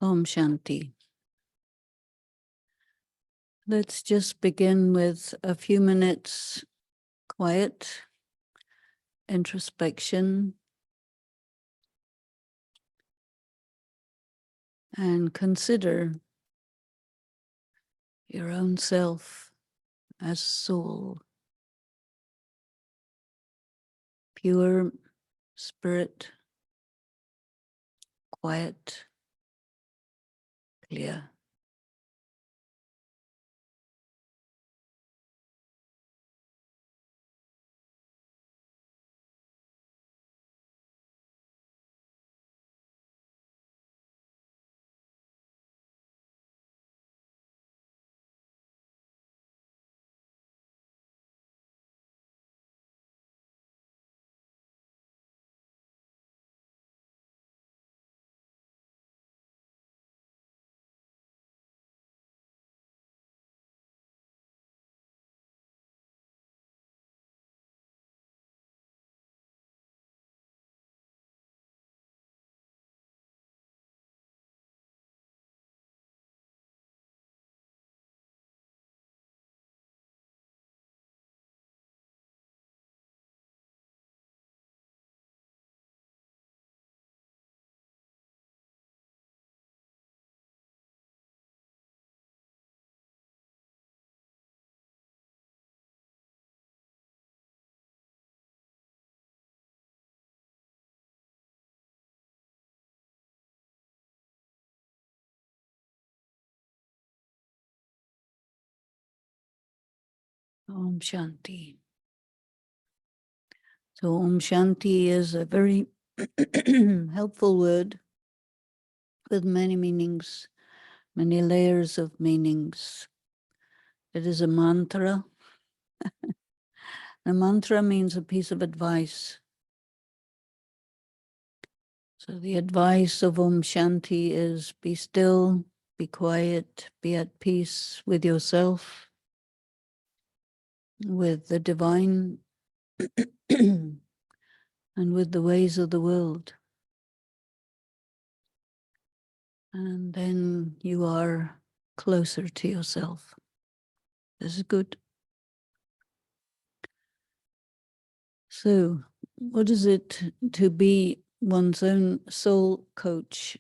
Om Shanti. Let's just begin with a few minutes quiet introspection and consider your own self as soul, pure spirit, quiet, clear. Om Shanti. So Om Shanti is a very helpful word with many meanings, many layers of meanings. It is a mantra. A mantra means a piece of advice. So the advice of Om Shanti is be still, be quiet, be at peace with yourself, with the divine, and with the ways of the world. And then you are closer to yourself. This is good. So, what is it to be one's own soul coach?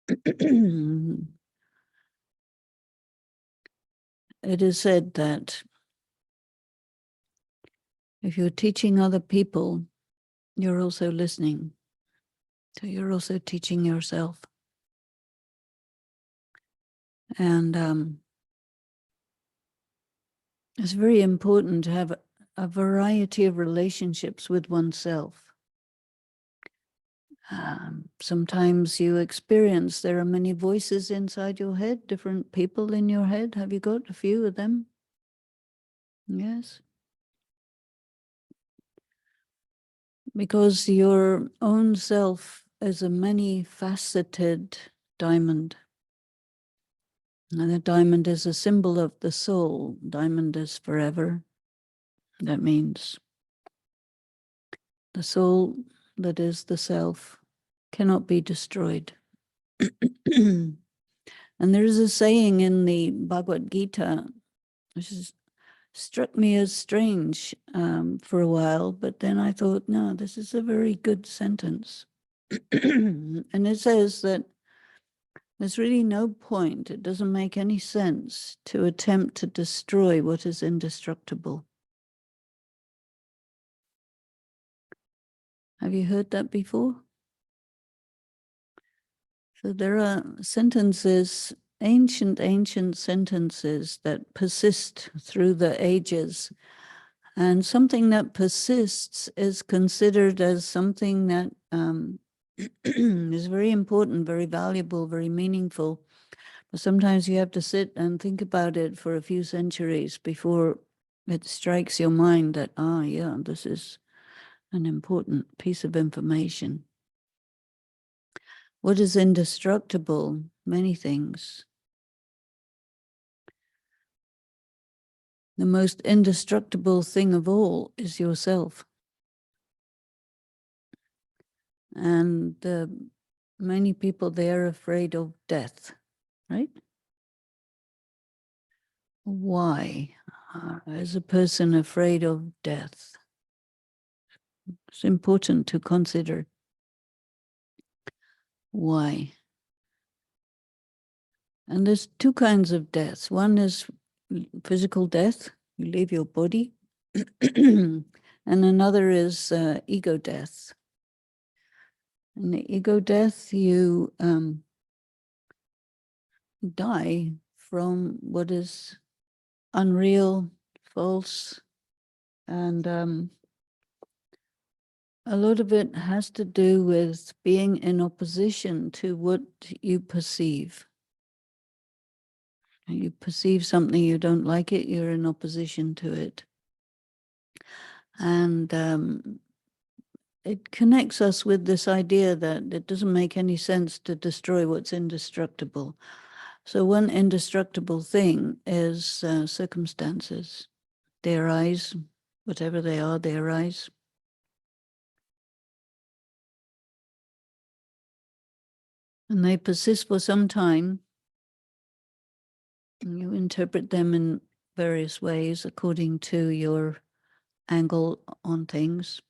It is said that if you're teaching other people, you're also listening. So you're also teaching yourself. And it's very important to have a variety of relationships with oneself. Sometimes you experience there are many voices inside your head, different people in your head. Have you got a few of them? Yes. Because your own self is a many-faceted diamond. And the diamond is a symbol of the soul. Diamond is forever. That means the soul that is the self cannot be destroyed. And there is a saying in the Bhagavad Gita, which struck me as strange for a while, but then I thought, no, this is a very good sentence. And it says that there's really no point, it doesn't make any sense to attempt to destroy what is indestructible. Have you heard that before? So there are sentences, ancient sentences that persist through the ages. And something that persists is considered as something that is very important, very valuable, very meaningful. But sometimes you have to sit and think about it for a few centuries before it strikes your mind that, yeah, this is an important piece of information. What is indestructible? Many things. The most indestructible thing of all is yourself. And the many people, they're afraid of death, right? Why is a person afraid of death? It's important to consider why. And there's two kinds of deaths. One is physical death, you leave your body, and another is ego death. In the ego death, you die from what is unreal, false, and a lot of it has to do with being in opposition to what you perceive. You perceive something, you don't like it, you're in opposition to it. And it connects us with this idea that it doesn't make any sense to destroy what's indestructible. So one indestructible thing is circumstances. They arise, whatever they are, they arise. And they persist for some time. And you interpret them in various ways according to your angle on things.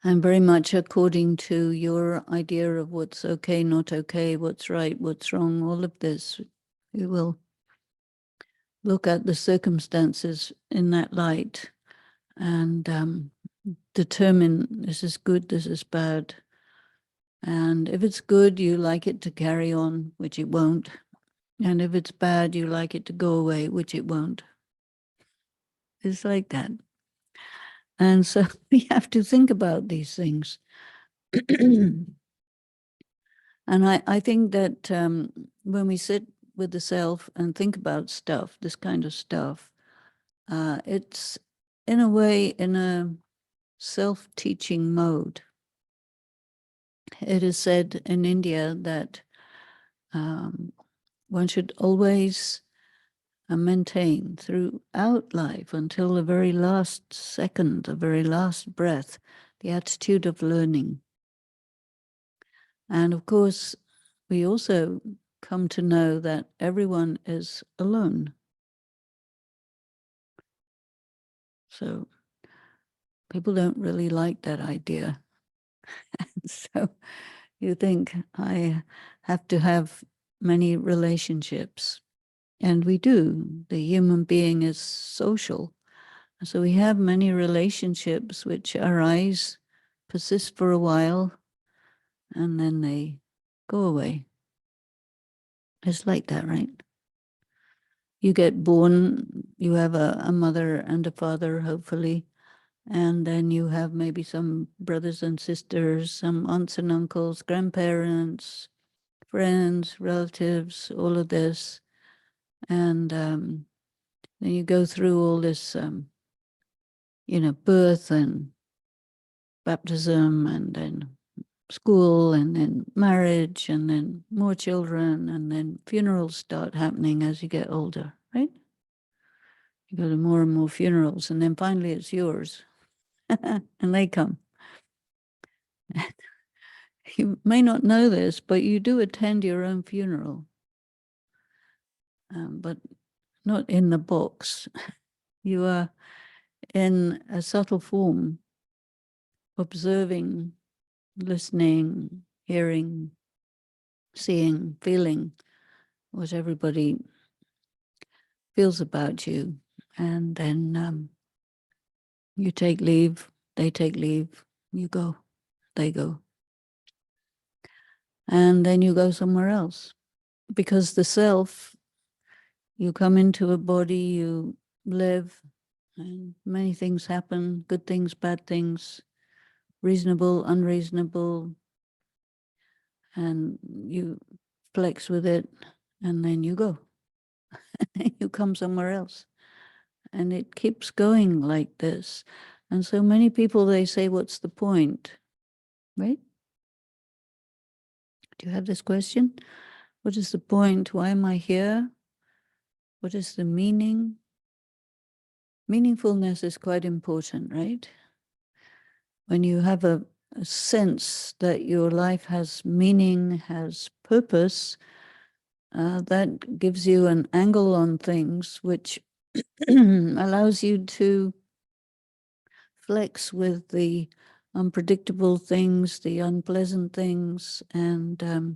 And very much according to your idea of what's okay, not okay, what's right, what's wrong, all of this. We will look at the circumstances in that light and determine this is good, this is bad. And if it's good, you like it to carry on, which it won't. And if it's bad, you like it to go away, which it won't. It's like that. And so we have to think about these things. And I think that when we sit with the self and think about stuff, this kind of stuff, it's in a way in a self-teaching mode. It is said in India that one should always maintain throughout life until the very last second, the very last breath, the attitude of learning. And of course, we also come to know that everyone is alone. So people don't really like that idea. So you think, I have to have many relationships. And we do. The human being is social. So we have many relationships which arise, persist for a while, and then they go away. It's like that, right? You get born, you have a mother and a father, hopefully, and then you have maybe some brothers and sisters, some aunts and uncles, grandparents, friends, relatives, all of this. And then you go through all this, birth and baptism, and then school, and then marriage, and then more children, and then funerals start happening as you get older, right? You go to more and more funerals, and then finally it's yours. And they come. You may not know this, but you do attend your own funeral, but not in the box. You are in a subtle form, observing, listening, hearing, seeing, feeling what everybody feels about you. And then you take leave, they take leave, you go, they go. And then you go somewhere else. Because the self, you come into a body, you live, and many things happen, good things, bad things, reasonable, unreasonable, and you flex with it, and then you go. You come somewhere else. And it keeps going like this. And so many people, they say, what's the point? Right? Do you have this question? What is the point? Why am I here? What is the meaning? Meaningfulness is quite important, right? When you have a a sense that your life has meaning, has purpose, that gives you an angle on things which allows you to flex with the unpredictable things, the unpleasant things, and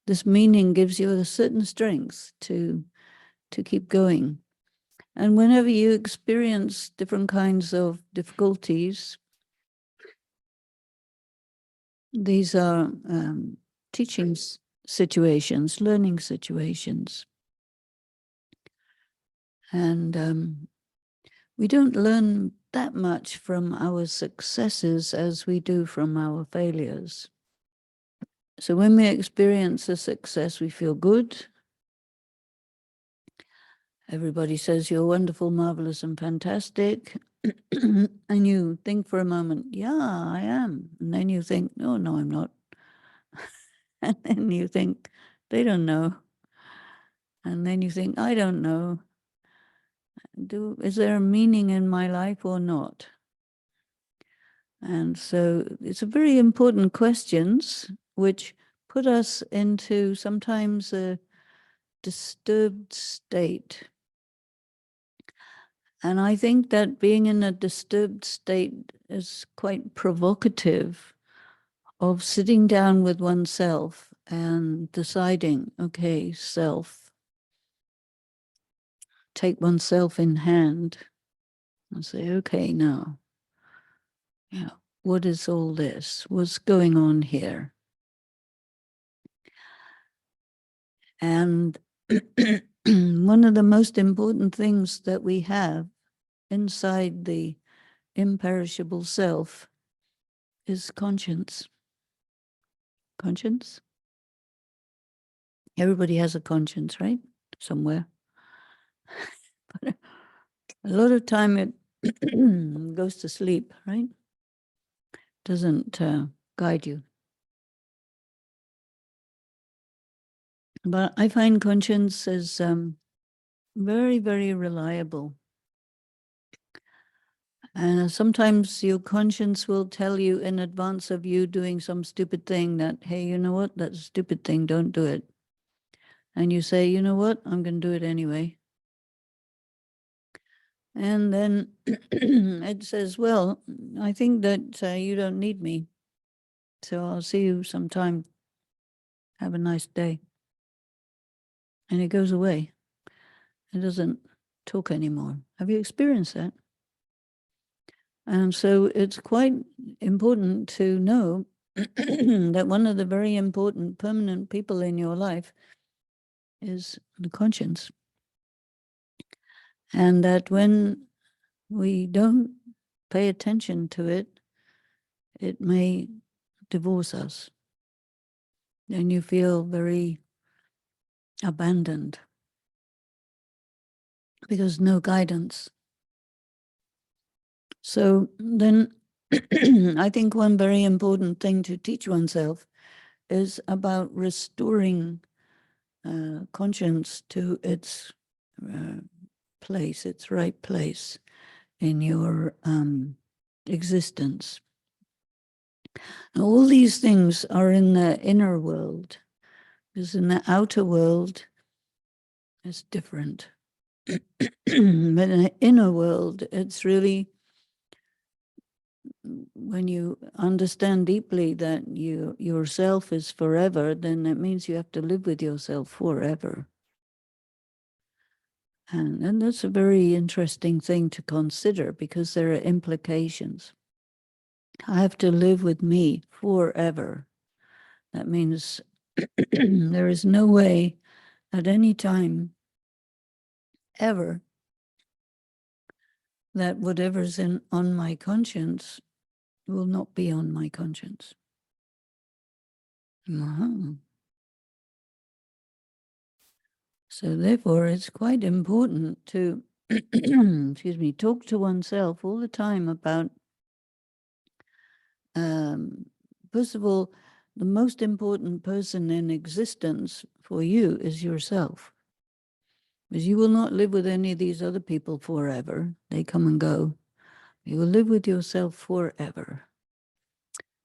this meaning gives you a certain strength to keep going. And whenever you experience different kinds of difficulties, these are teaching situations, learning situations. And we don't learn that much from our successes as we do from our failures. So when we experience a success, we feel good. Everybody says you're wonderful, marvelous, and fantastic. And you think for a moment, yeah, I am. And then you think, no, I'm not. And then you think, they don't know. And then you think, I don't know. Is there a meaning in my life or not? And so it's a very important questions which put us into sometimes a disturbed state. And I think that being in a disturbed state is quite provocative of sitting down with oneself and deciding, okay, self, take oneself in hand and say, okay, now, what is all this? What's going on here? And one of the most important things that we have inside the imperishable self is conscience. Conscience? Everybody has a conscience, right? Somewhere. But a lot of time it goes to sleep, right? Doesn't guide you. But I find conscience is very, very reliable. And sometimes your conscience will tell you in advance of you doing some stupid thing that, hey, you know what, that's a stupid thing, don't do it. And you say, you know what, I'm going to do it anyway. And then it says, well, I think that you don't need me. So I'll see you sometime. Have a nice day. And it goes away. It doesn't talk anymore. Have you experienced that? And so it's quite important to know that one of the very important permanent people in your life is the conscience. And that when we don't pay attention to it, it may divorce us. And you feel very abandoned because no guidance. So then I think one very important thing to teach oneself is about restoring conscience to its place, its right place in your existence. All these things are in the inner world, because in the outer world, it's different. But in the inner world, it's really, when you understand deeply that yourself is forever, then that means you have to live with yourself forever. And that's a very interesting thing to consider, because there are implications. I have to live with me forever. That means there is no way at any time ever that whatever's on my conscience will not be on my conscience. So therefore, it's quite important to, talk to oneself all the time about, first of all, the most important person in existence for you is yourself. Because you will not live with any of these other people forever. They come and go. You will live with yourself forever.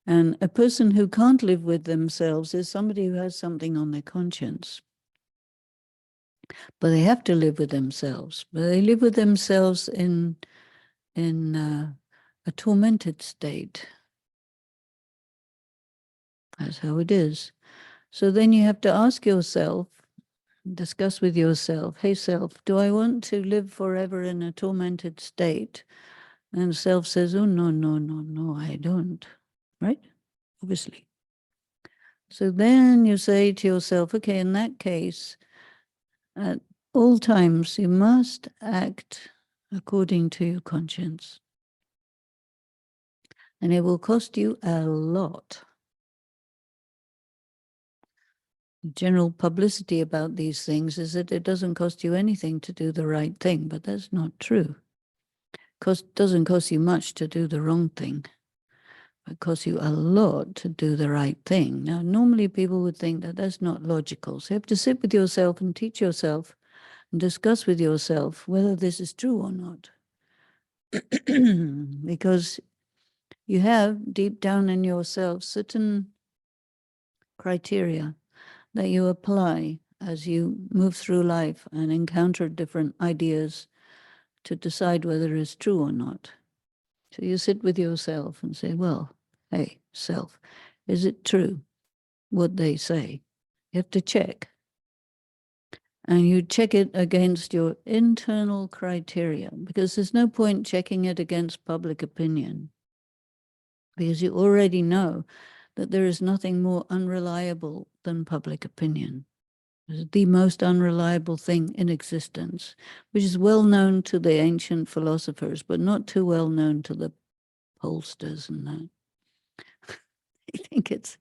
And a person who can't live with themselves is somebody who has something on their conscience. But they have to live with themselves. But they live with themselves in a tormented state. That's how it is. So then you have to ask yourself, discuss with yourself, hey self, do I want to live forever in a tormented state? And self says, oh, no, no, no, no, I don't. Right? Obviously. So then you say to yourself, okay, in that case, at all times, you must act according to your conscience. And it will cost you a lot. General publicity about these things is that it doesn't cost you anything to do the right thing, but that's not true. Doesn't cost you much to do the wrong thing. It costs you a lot to do the right thing. Now, normally people would think that that's not logical. So you have to sit with yourself and teach yourself and discuss with yourself whether this is true or not. Because you have deep down in yourself certain criteria that you apply as you move through life and encounter different ideas to decide whether it's true or not. So you sit with yourself and say, well, hey, self, is it true what they say? You have to check. And you check it against your internal criteria, because there's no point checking it against public opinion, because you already know that there is nothing more unreliable than public opinion. It's the most unreliable thing in existence, which is well known to the ancient philosophers, but not too well known to the pollsters and that. They think it's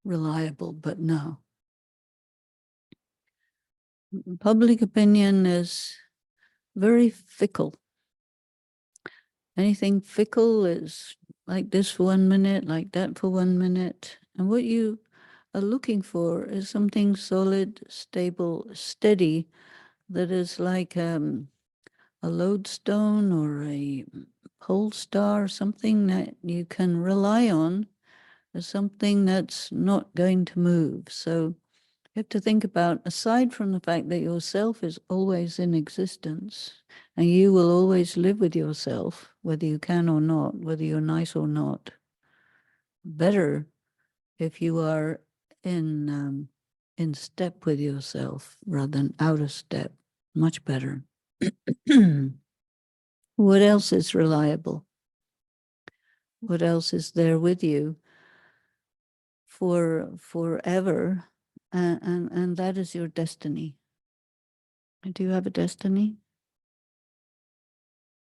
reliable, but no. Public opinion is very fickle. Anything fickle is like this for 1 minute, like that for 1 minute. And what you are looking for is something solid, stable, steady, that is like a lodestone or a pole star, something that you can rely on as something that's not going to move. So you have to think about, aside from the fact that yourself is always in existence and you will always live with yourself, whether you can or not, whether you're nice or not, better if you are in step with yourself rather than out of step, much better. What else is reliable? What else is there with you for forever? And that is your destiny. Do you have a destiny?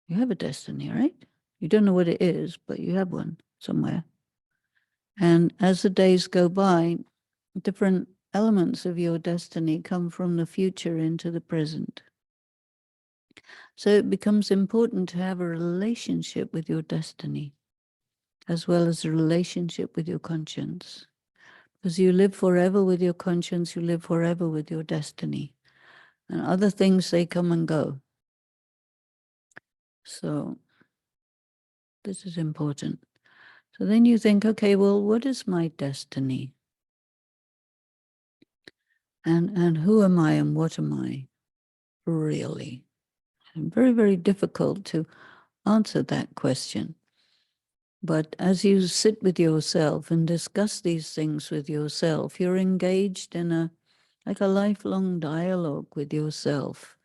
You have a destiny, right? You don't know what it is, but you have one somewhere. And as the days go by, different elements of your destiny come from the future into the present. So it becomes important to have a relationship with your destiny, as well as a relationship with your conscience. Because you live forever with your conscience, you live forever with your destiny. And other things, they come and go. So this is important. So then you think, okay, well, what is my destiny? And who am I and what am I really? And very, very difficult to answer that question. But as you sit with yourself and discuss these things with yourself, you're engaged in like a lifelong dialogue with yourself.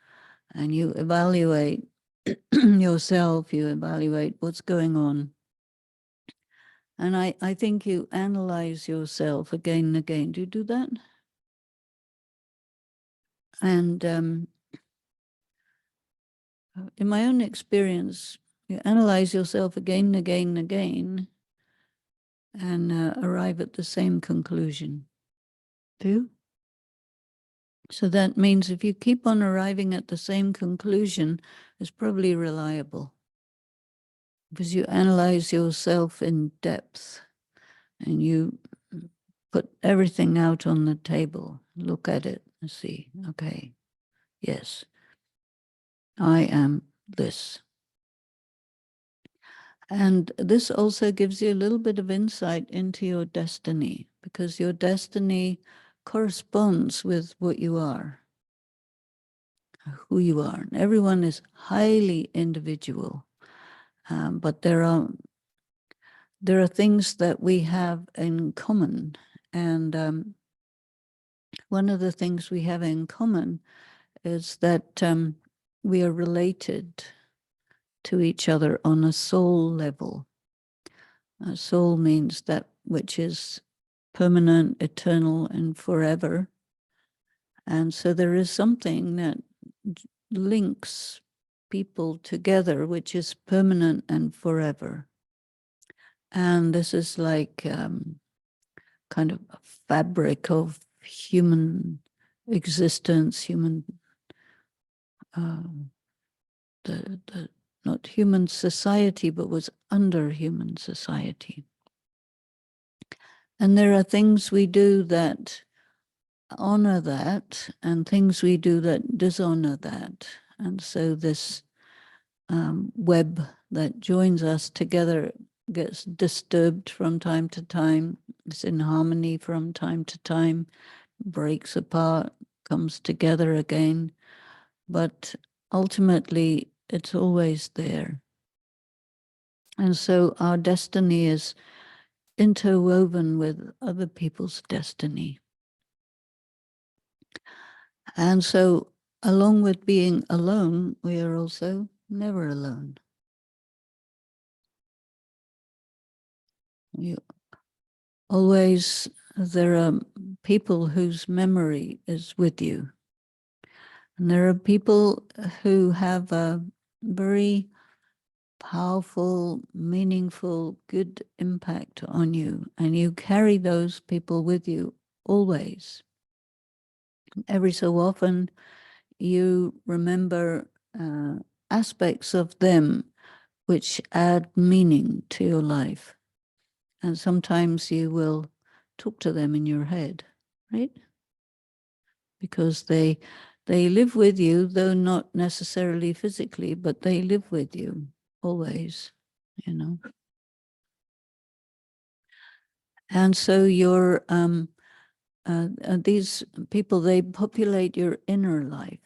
And you evaluate yourself, you evaluate what's going on. And I think you analyze yourself again and again. Do you do that? And in my own experience, you analyze yourself again and again and again and arrive at the same conclusion. Do you? So that means if you keep on arriving at the same conclusion, it's probably reliable. Because you analyze yourself in depth and you put everything out on the table, look at it and see, okay, yes, I am this. And this also gives you a little bit of insight into your destiny, because your destiny corresponds with what you are, who you are. And everyone is highly individual, but there are things that we have in common. And one of the things we have in common is that we are related to each other on a soul level. A soul means that which is permanent, eternal, and forever. And so there is something that links people together, which is permanent and forever. And this is like kind of a fabric of human existence, human, not human society, but was under human society. And there are things we do that honor that, and things we do that dishonor that. And so this web that joins us together gets disturbed from time to time. It's in harmony from time to time, breaks apart, comes together again. But ultimately, it's always there. And so our destiny is interwoven with other people's destiny. And so, along with being alone, we are also never alone. There are people whose memory is with you. And there are people who have a very powerful, meaningful, good impact on you. And you carry those people with you always. Every so often, you remember aspects of them which add meaning to your life. And sometimes you will talk to them in your head, right? Because they live with you, though not necessarily physically, but they live with you always, you know. And so these people, they populate your inner life.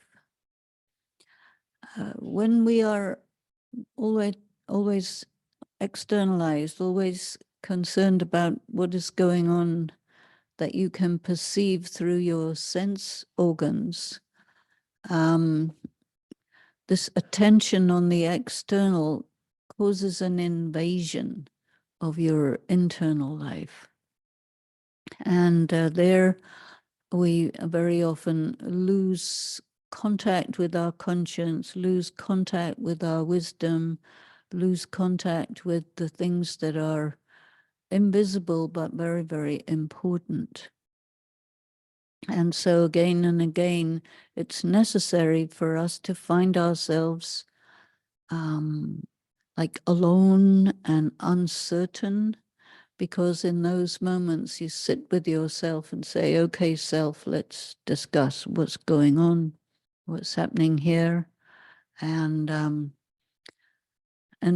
When we are always externalized, always concerned about what is going on that you can perceive through your sense organs, this attention on the external causes an invasion of your internal life. And there we very often lose contact with our conscience, lose contact with our wisdom, lose contact with the things that are invisible but very, very important. And so again and again, it's necessary for us to find ourselves like alone and uncertain, because in those moments you sit with yourself and say, okay, self, let's discuss what's going on, what's happening here. And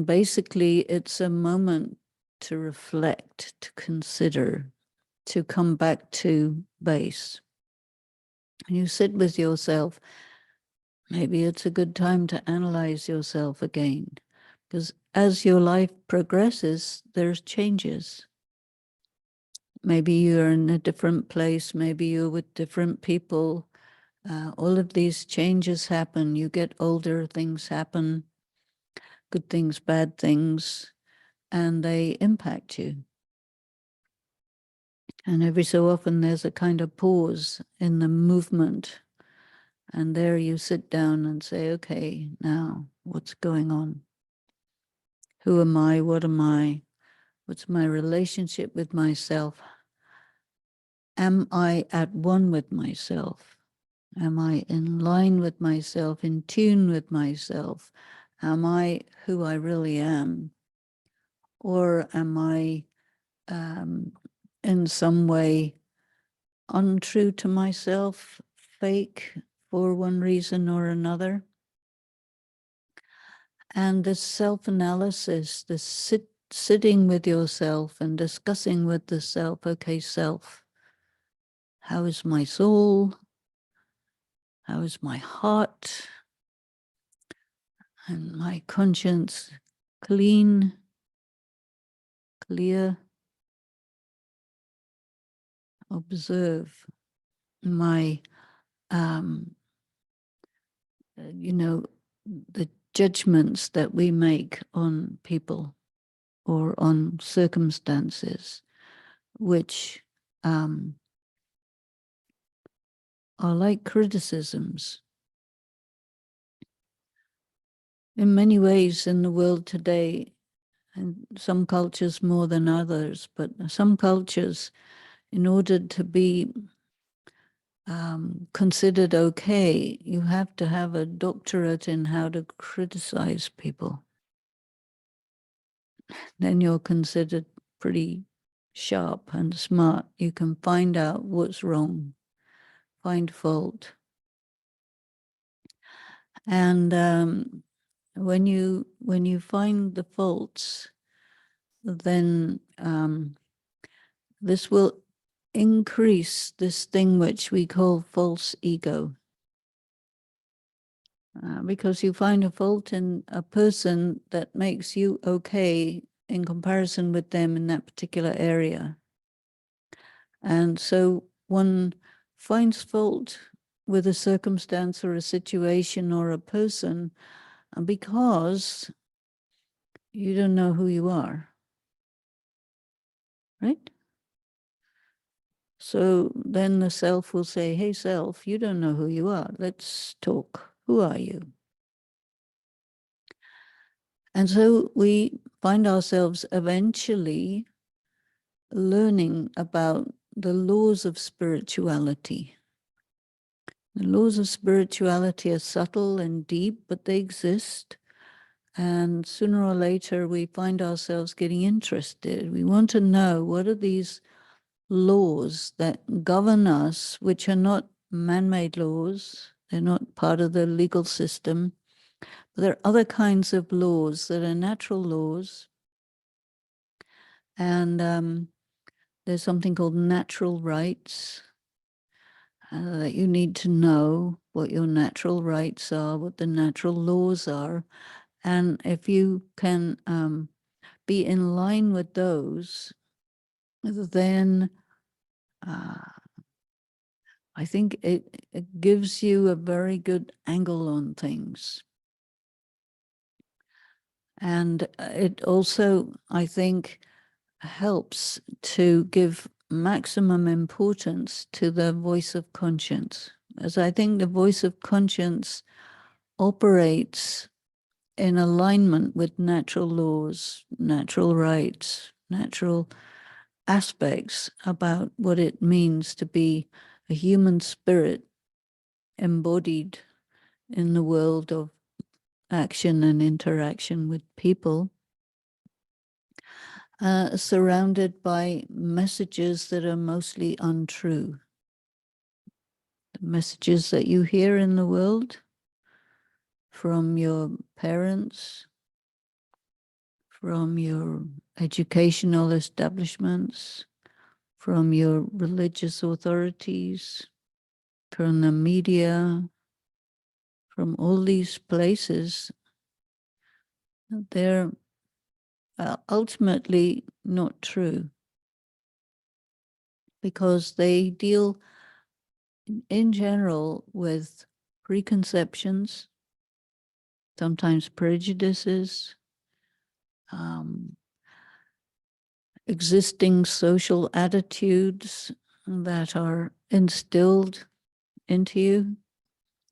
basically it's a moment to reflect, to consider, to come back to base. And you sit with yourself. Maybe it's a good time to analyze yourself again, because as your life progresses, there's changes. Maybe you're in a different place, maybe you're with different people. All of these changes happen. You get older, things happen, good things, bad things, and they impact you. And every so often there's a kind of pause in the movement. And there you sit down and say, okay, now what's going on? Who am I? What am I? What's my relationship with myself? Am I at one with myself? Am I in line with myself, in tune with myself? Am I who I really am? Or am I in some way untrue to myself, fake for one reason or another? And this self-analysis, this sitting with yourself and discussing with the self, okay, self, how is my soul? How is my heart? And my conscience clean, clear? Observe my, the judgments that we make on people or on circumstances, which are like criticisms. In many ways in the world today, and some cultures more than others, but some cultures, in order to be considered okay, you have to have a doctorate in how to criticize people. Then you're considered pretty sharp and smart. You can find out what's wrong, find fault. And when you find the faults, then this will increase this thing which we call false ego. Because you find a fault in a person that makes you okay in comparison with them in that particular area. And so one finds fault with a circumstance or a situation or a person because you don't know who you are, right? So then the self will say, hey, self, you don't know who you are. Let's talk. Who are you? And so we find ourselves eventually learning about the laws of spirituality. The laws of spirituality are subtle and deep, but they exist. And sooner or later, we find ourselves getting interested. We want to know, what are these laws that govern us, which are not man-made laws. They're not part of the legal system. But there are other kinds of laws that are natural laws. And there's something called natural rights that you need to know what your natural rights are, what the natural laws are. And if you can be in line with those, then I think it gives you a very good angle on things. And it also, I think, helps to give maximum importance to the voice of conscience, as I think the voice of conscience operates in alignment with natural laws, natural rights, natural aspects about what it means to be a human spirit embodied in the world of action and interaction with people, surrounded by messages that are mostly untrue. The messages that you hear in the world from your parents, from your educational establishments, from your religious authorities, from the media, from all these places, they're ultimately not true, because they deal in general with preconceptions, sometimes prejudices, existing social attitudes that are instilled into you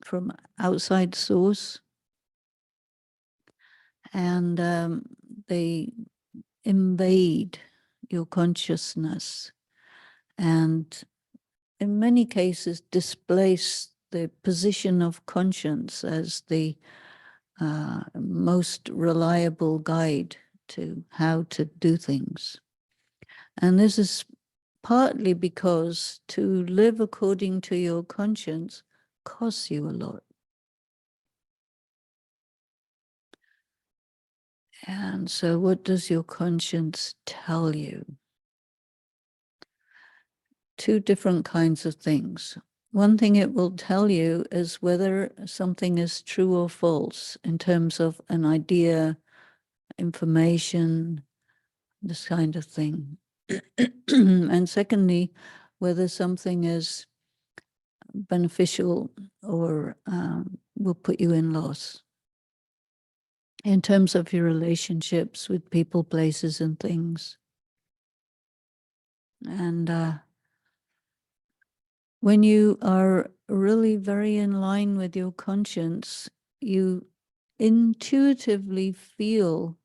from outside source. And they invade your consciousness and in many cases displace the position of conscience as the most reliable guide to how to do things. And this is partly because to live according to your conscience costs you a lot. And so what does your conscience tell you? Two different kinds of things. One thing it will tell you is whether something is true or false in terms of an idea, information, this kind of thing. And secondly, whether something is beneficial or will put you in loss in terms of your relationships with people, places, and things. And when you are really very in line with your conscience, you intuitively feel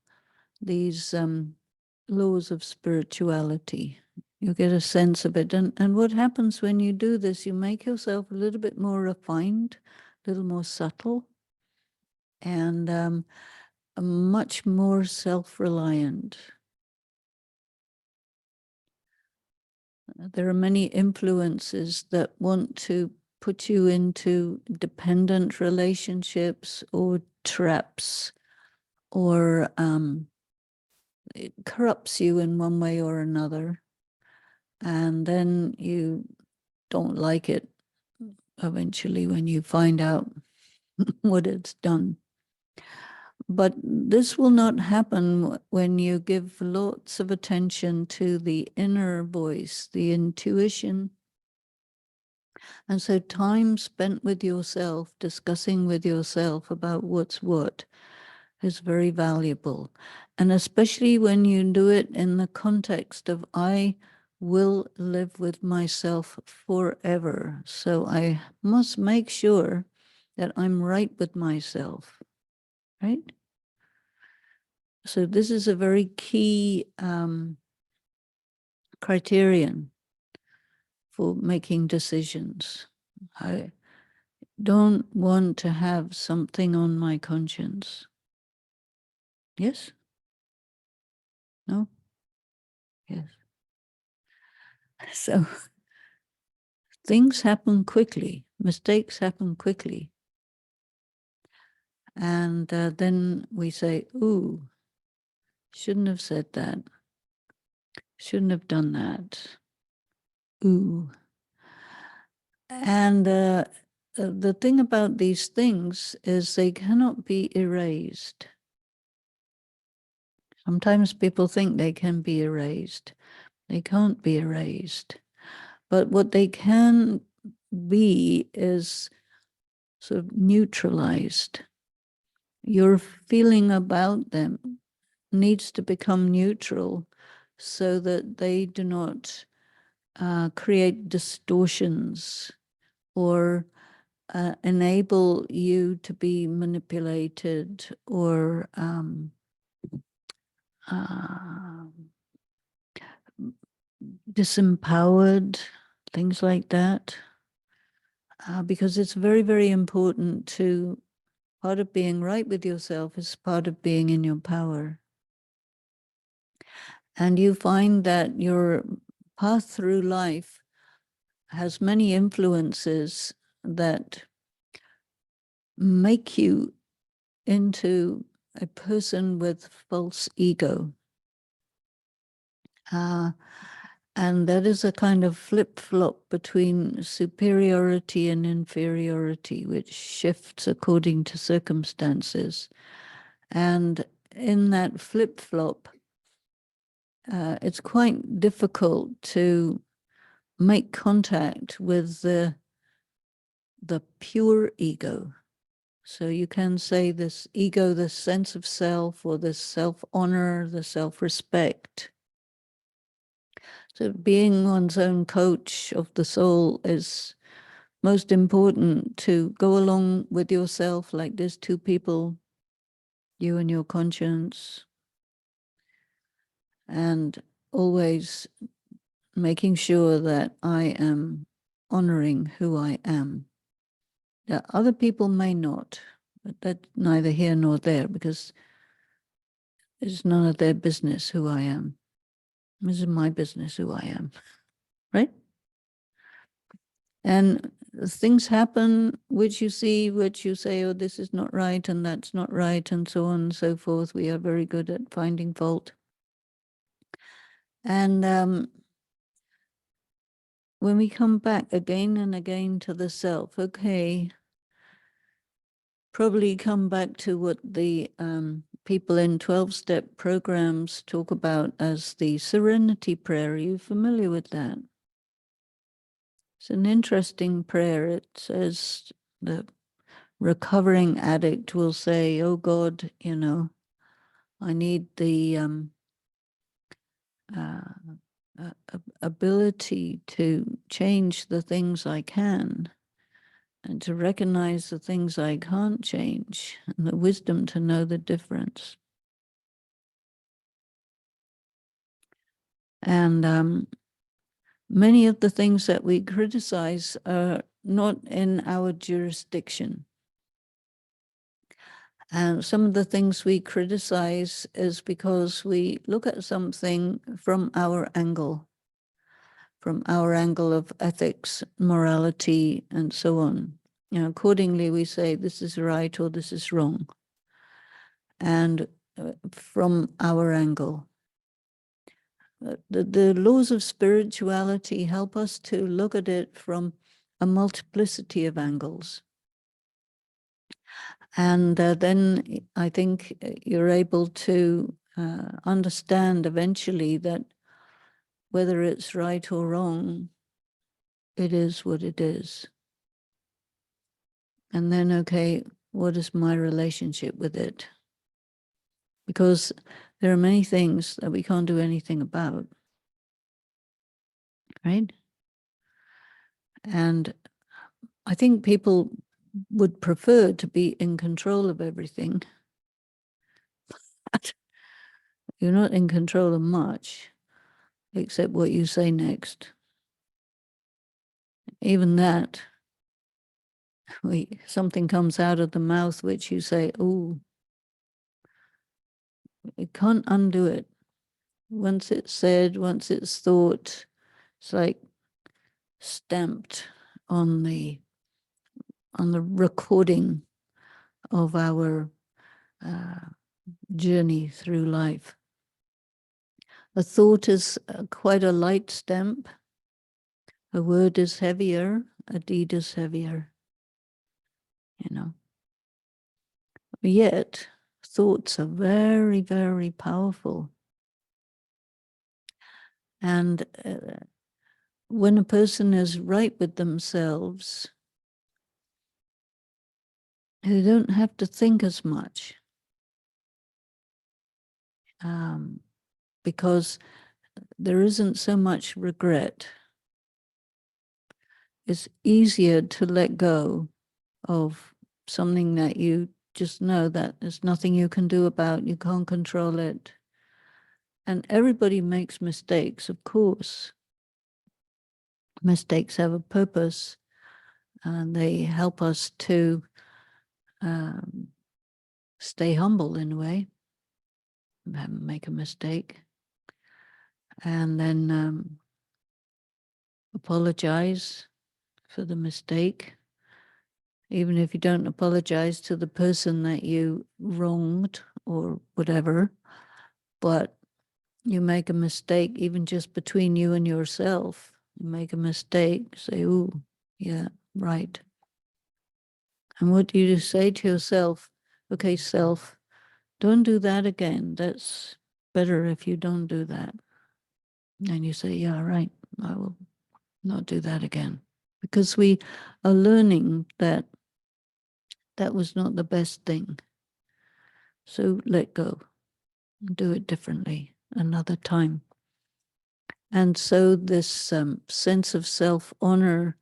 these laws of spirituality. You get a sense of it. And what happens when you do this, you make yourself a little bit more refined, a little more subtle, and much more self-reliant. There are many influences that want to put you into dependent relationships or traps, or it corrupts you in one way or another. And then you don't like it eventually when you find out what it's done. But this will not happen when you give lots of attention to the inner voice, the intuition. And so time spent with yourself, discussing with yourself about what's what, is very valuable. And especially when you do it in the context of, I will live with myself forever. So I must make sure that I'm right with myself, right? So this is a very key criterion for making decisions. I don't want to have something on my conscience. Yes? No? Yes. So things happen quickly, mistakes happen quickly. And then we say, ooh, shouldn't have said that. Shouldn't have done that. Ooh. And the thing about these things is they cannot be erased. Sometimes people think they can be erased. They can't be erased. But what they can be is sort of neutralized. Your feeling about them needs to become neutral so that they do not create distortions or enable you to be manipulated or disempowered, things like that. Because it's very, very important to, part of being right with yourself is part of being in your power. And you find that your path through life has many influences that make you into a person with false ego. And that is a kind of flip-flop between superiority and inferiority, which shifts according to circumstances. And in that flip-flop, it's quite difficult to make contact with the pure ego. So you can say this ego, this sense of self, or this self-honor, the self-respect. So being one's own coach of the soul is most important, to go along with yourself like there's two people, you and your conscience, and always making sure that I am honoring who I am. Now, other people may not, but that's neither here nor there, because it's none of their business who I am. This is my business who I am, right? And things happen which you see, which you say, oh, this is not right and that's not right, and so on and so forth. We are very good at finding fault. And when we come back again and again to the self, okay, probably come back to what the people in 12-step programs talk about as the serenity prayer. Are you familiar with that? It's an interesting prayer. It says the recovering addict will say, oh God, you know, I need the ability to change the things I can and to recognize the things I can't change, and the wisdom to know the difference. And many of the things that we criticize are not in our jurisdiction. And some of the things we criticize is because we look at something from our angle of ethics, morality, and so on. You know, accordingly, we say this is right or this is wrong. And from our angle. The laws of spirituality help us to look at it from a multiplicity of angles. And then I think you're able to understand eventually that whether it's right or wrong, it is what it is. And then, okay, what is my relationship with it? Because there are many things that we can't do anything about, right? And I think people would prefer to be in control of everything. You're not in control of much, except what you say next. Even that, something comes out of the mouth which you say, oh, you can't undo it. Once it's said, once it's thought, it's like stamped on the recording of our journey through life. A thought is quite a light stamp. A word is heavier, a deed is heavier, you know. Yet, thoughts are very, very powerful. And when a person is right with themselves, they don't have to think as much. Because there isn't so much regret. It's easier to let go of something that you just know that there's nothing you can do about, you can't control it. And everybody makes mistakes, of course. Mistakes have a purpose, and they help us to stay humble in a way, make a mistake, and then apologize for the mistake. Even if you don't apologize to the person that you wronged or whatever, but you make a mistake, even just between you and yourself, you make a mistake, say, ooh, yeah, right. And what do you say to yourself? Okay, self, don't do that again. That's better if you don't do that. And you say, yeah, right, I will not do that again. Because we are learning that that was not the best thing. So let go, do it differently another time. And so this sense of self-honor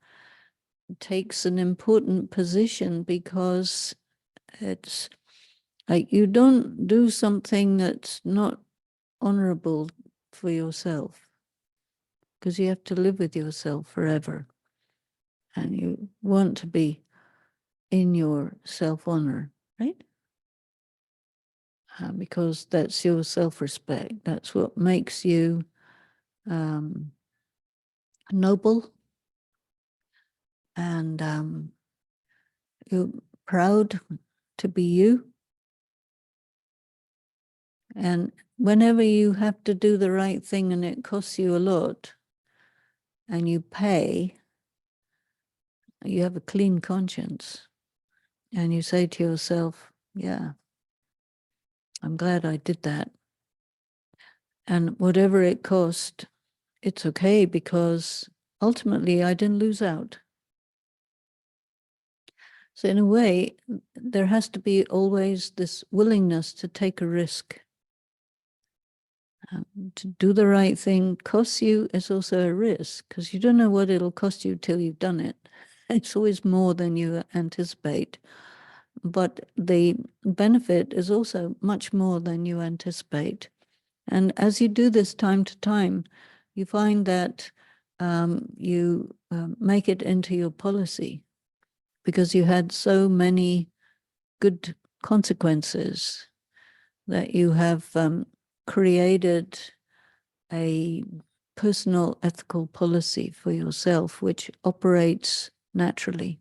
takes an important position, because it's like you don't do something that's not honorable for yourself, because you have to live with yourself forever. And you want to be in your self-honor, right? Because that's your self-respect. That's what makes you noble and you're proud to be you. And whenever you have to do the right thing and it costs you a lot and you pay, you have a clean conscience and you say to yourself, yeah, I'm glad I did that. And whatever it cost, it's okay, because ultimately I didn't lose out. So in a way, there has to be always this willingness to take a risk. To do the right thing costs you is also a risk, because you don't know what it'll cost you till you've done it. It's always more than you anticipate. But the benefit is also much more than you anticipate. And as you do this time to time, you find that you make it into your policy, because you had so many good consequences that you have created a personal ethical policy for yourself, which operates naturally.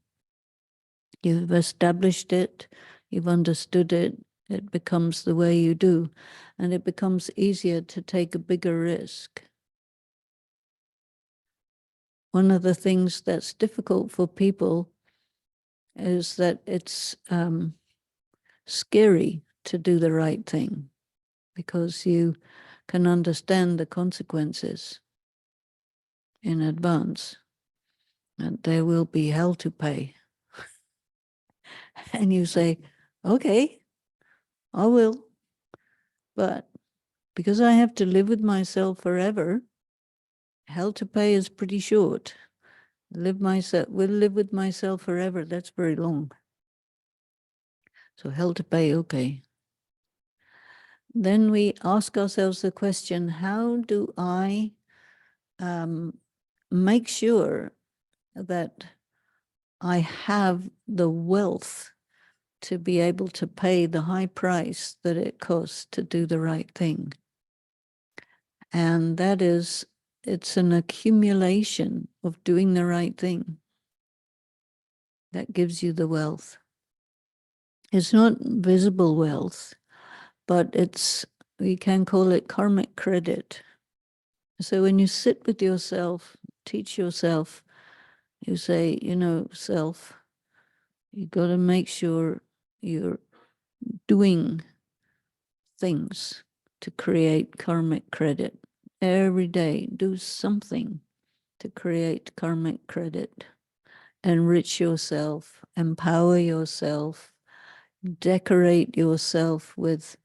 You've established it, you've understood it, it becomes the way you do, and it becomes easier to take a bigger risk. One of the things that's difficult for people is that it's scary to do the right thing, because you can understand the consequences in advance, and there will be hell to pay. And you say, okay, I will. But because I have to live with myself forever, hell to pay is pretty short. Will live with myself forever. That's very long. So hell to pay, okay. Then we ask ourselves the question, how do I make sure that I have the wealth to be able to pay the high price that it costs to do the right thing? And that is, it's an accumulation of doing the right thing that gives you the wealth. It's not visible wealth, but we can call it karmic credit. So when you sit with yourself, teach yourself, you say, self, you got to make sure you're doing things to create karmic credit. Every day, do something to create karmic credit. Enrich yourself, empower yourself, decorate yourself with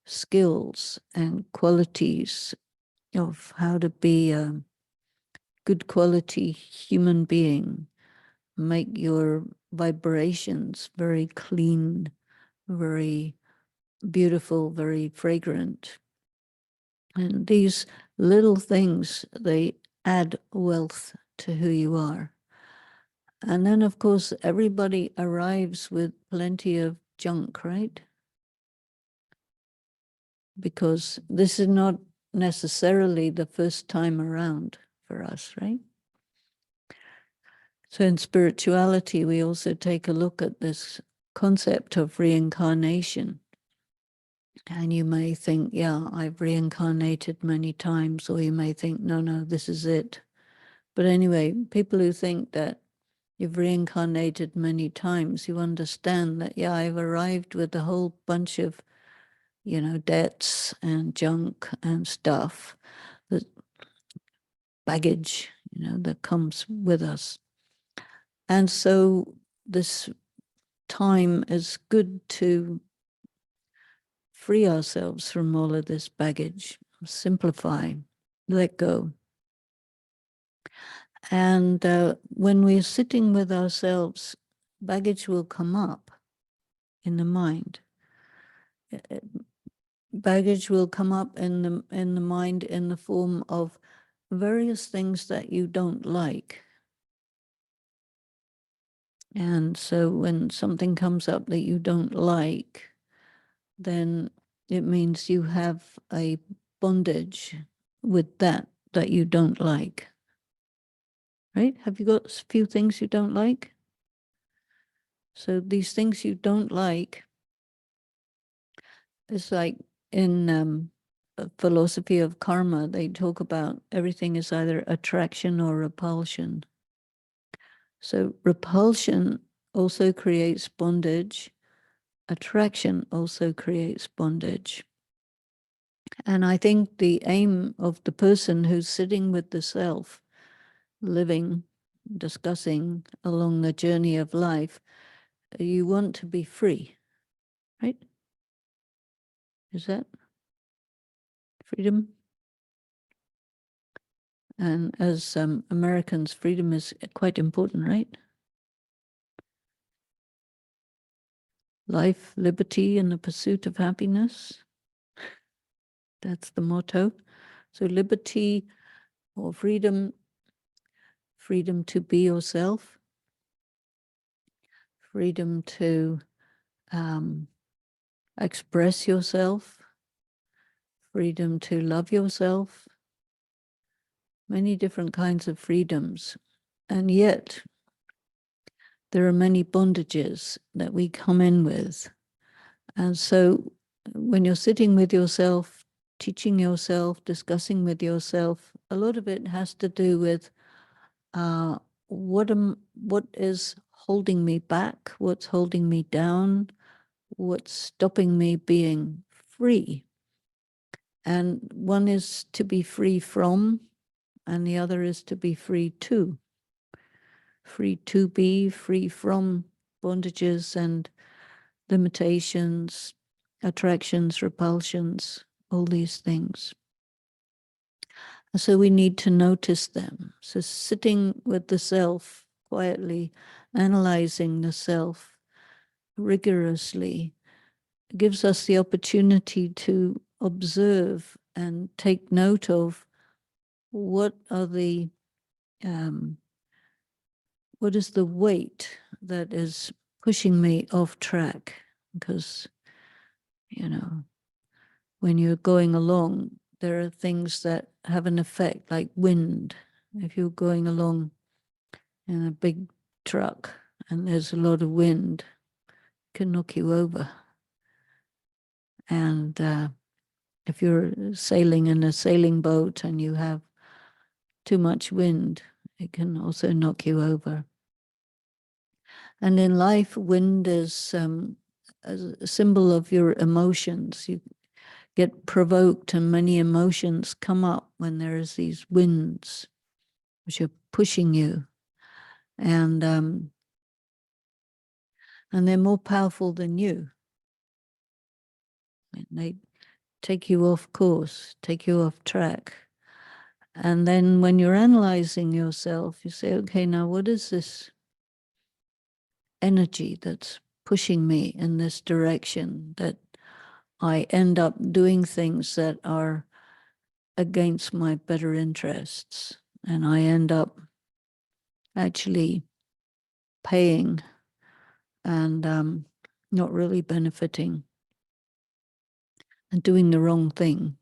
skills and qualities of how to be a good quality human being. Make your vibrations very clean, very beautiful, very fragrant. And these little things, they add wealth to who you are. And then, of course, everybody arrives with plenty of junk, right? Because this is not necessarily the first time around for us, right? So in spirituality, we also take a look at this concept of reincarnation. And you may think, yeah, I've reincarnated many times, or you may think, no, this is it. But anyway, people who think that you've reincarnated many times, you understand that, yeah, I've arrived with a whole bunch of, debts and junk and stuff, the baggage, that comes with us. And so this time is good to free ourselves from all of this baggage, simplify, let go. And when we're sitting with ourselves, baggage will come up in the mind. Baggage will come up in the mind in the form of various things that you don't like. And so when something comes up that you don't like, then it means you have a bondage with that you don't like. right? Have you got a few things you don't like? So these things you don't like, it's like in philosophy of karma, they talk about everything is either attraction or repulsion. So repulsion also creates bondage. Attraction also creates bondage. And I think the aim of the person who's sitting with the self, living, discussing along the journey of life, you want to be free, right? Is that freedom? And as Americans, freedom is quite important, right? Life, liberty, and the pursuit of happiness. That's the motto. So liberty or freedom, freedom to be yourself, freedom to express yourself, freedom to love yourself, many different kinds of freedoms. And yet, there are many bondages that we come in with. And so when you're sitting with yourself, teaching yourself, discussing with yourself, a lot of it has to do with what is holding me back, what's holding me down, what's stopping me being free. And one is to be free from, and the other is to be free to. Free to be, free from bondages and limitations, attractions, repulsions, all these things. So we need to notice them. So sitting with the self quietly, analyzing the self rigorously, gives us the opportunity to observe and take note of what is the weight that is pushing me off track. Because, when you're going along, there are things that have an effect, like wind. If you're going along in a big truck and there's a lot of wind, it can knock you over. And if you're sailing in a sailing boat and you have too much wind, it can also knock you over. And in life, wind is a symbol of your emotions. You get provoked and many emotions come up when there's these winds which are pushing you. And they're more powerful than you. And they take you off course, take you off track. And then when you're analyzing yourself, you say, okay, now what is this energy that's pushing me in this direction, that I end up doing things that are against my better interests, and I end up actually paying and not really benefiting and doing the wrong thing.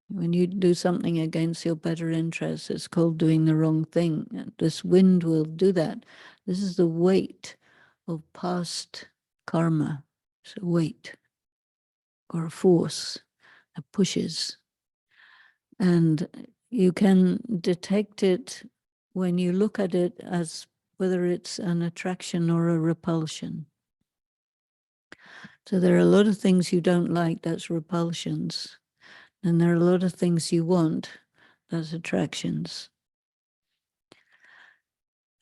When you do something against your better interests, it's called doing the wrong thing. And this wind will do that. This is the weight of past karma. It's a weight or a force that pushes. And you can detect it when you look at it as whether it's an attraction or a repulsion. So there are a lot of things you don't like, that's repulsions. And there are a lot of things you want, that's attractions.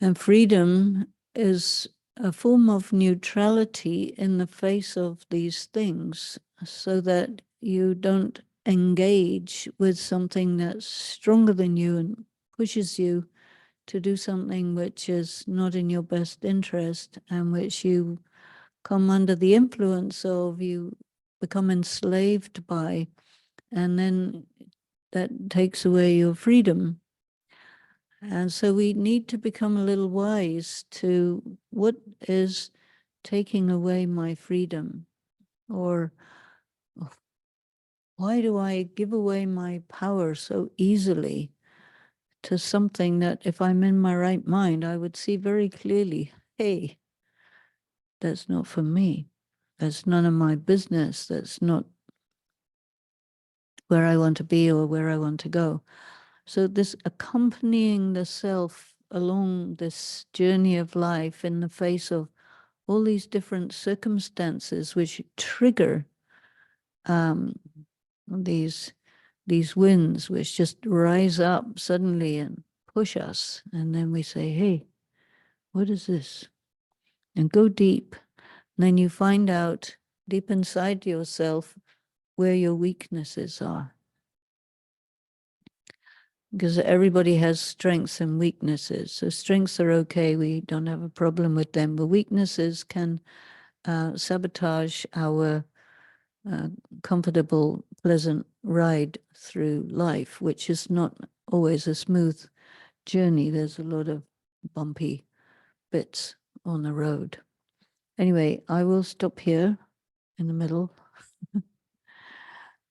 And freedom is a form of neutrality in the face of these things, so that you don't engage with something that's stronger than you and pushes you to do something which is not in your best interest and which you come under the influence of, you become enslaved by, and then that takes away your freedom. And so we need to become a little wise to what is taking away my freedom, or why do I give away my power so easily to something that if I'm in my right mind, I would see very clearly, hey, that's not for me. That's none of my business. That's not where I want to be or where I want to go. So this accompanying the self along this journey of life in the face of all these different circumstances which trigger these winds which just rise up suddenly and push us. And then we say, hey, what is this? And go deep. And then you find out deep inside yourself where your weaknesses are. Because everybody has strengths and weaknesses. So strengths are okay. We don't have a problem with them. But weaknesses can sabotage our comfortable, pleasant ride through life, which is not always a smooth journey. There's a lot of bumpy bits on the road. Anyway, I will stop here in the middle.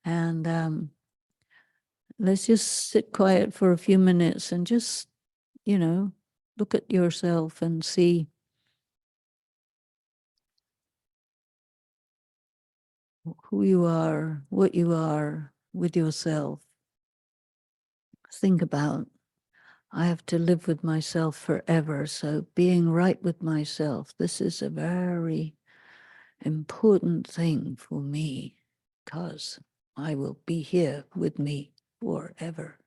And let's just sit quiet for a few minutes and just, look at yourself and see who you are, what you are with yourself. Think about, I have to live with myself forever. So being right with myself, this is a very important thing for me because I will be here with me forever.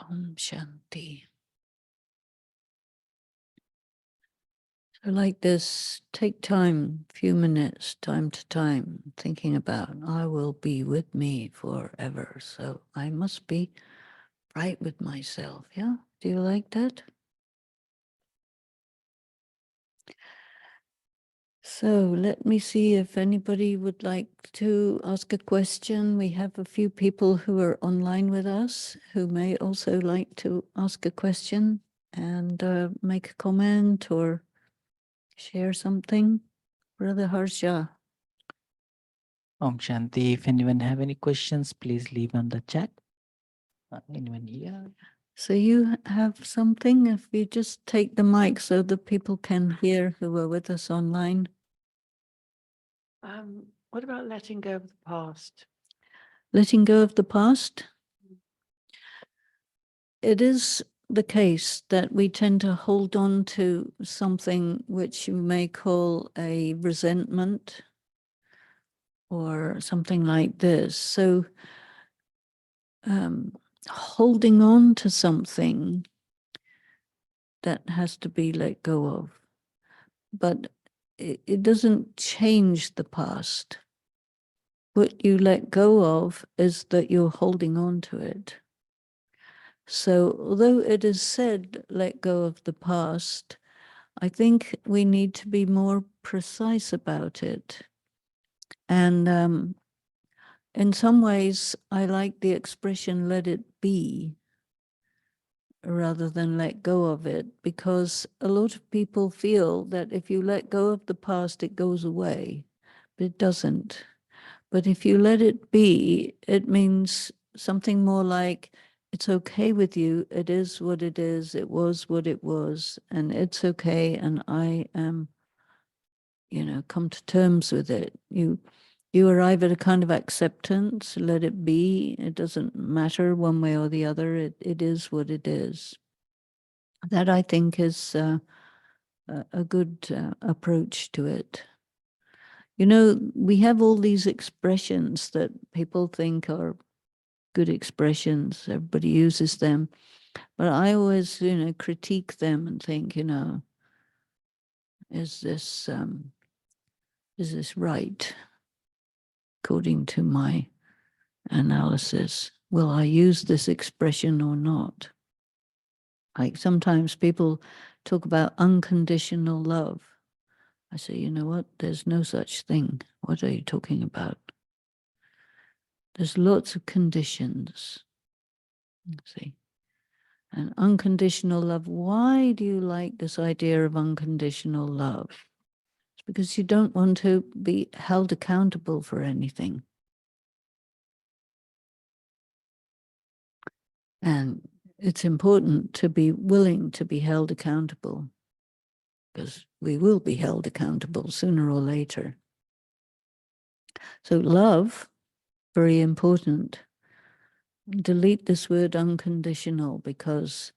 Om Shanti. So like this, take time, few minutes, time to time, thinking about, I will be with me forever. So I must be right with myself. Yeah? Do you like that? So let me see if anybody would like to ask a question. We have a few people who are online with us who may also like to ask a question and make a comment or share something. Brother Harsha. Om Shanti. If anyone have any questions, please leave on the chat. Anyone here? So you have something, if you just take the mic so that people can hear who are with us online. What about letting go of the past? Letting go of the past. It is the case that we tend to hold on to something which you may call a resentment or something like this. So holding on to something that has to be let go of, but it doesn't change the past. What you let go of is that you're holding on to it. So although it is said, let go of the past, I think we need to be more precise about it. And in some ways, I like the expression, let it be, rather than let go of it, because a lot of people feel that if you let go of the past, it goes away, but it doesn't. But if you let it be, it means something more like, it's okay with you, it is what it is, it was what it was, and it's okay, and I am, come to terms with it. You arrive at a kind of acceptance, let it be, it doesn't matter one way or the other, it is what it is. That, I think, is a good approach to it. We have all these expressions that people think are good expressions. Everybody uses them. But I always, critique them and think, is this right according to my analysis? Will I use this expression or not? Like sometimes people talk about unconditional love. I say, you know what? There's no such thing. What are you talking about? There's lots of conditions. See? And unconditional love. Why do you like this idea of unconditional love? It's because you don't want to be held accountable for anything. And it's important to be willing to be held accountable, because we will be held accountable sooner or later. So love, very important. Delete this word unconditional, because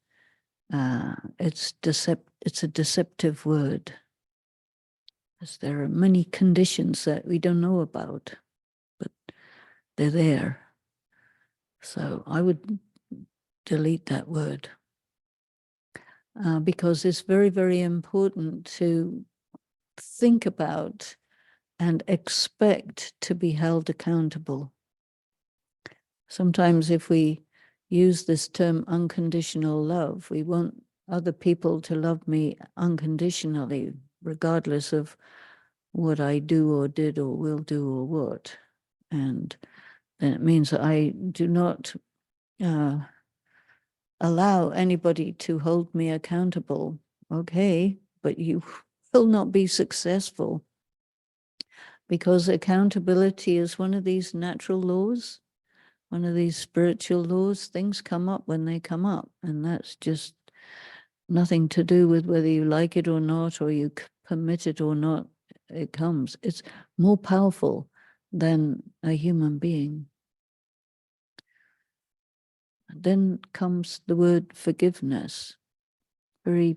it's a deceptive word. Because there are many conditions that we don't know about, but they're there. So I would delete that word, because it's very, very important to think about and expect to be held accountable. Sometimes if we use this term unconditional love, we want other people to love me unconditionally, regardless of what I do or did or will do or what. And then it means that I do not allow anybody to hold me accountable. Okay, but you will not be successful, because accountability is one of these natural laws, one of these spiritual laws. Things come up when they come up, and that's just nothing to do with whether you like it or not, or you permit it or not. It comes. It's more powerful than a human being. Then comes the word forgiveness, very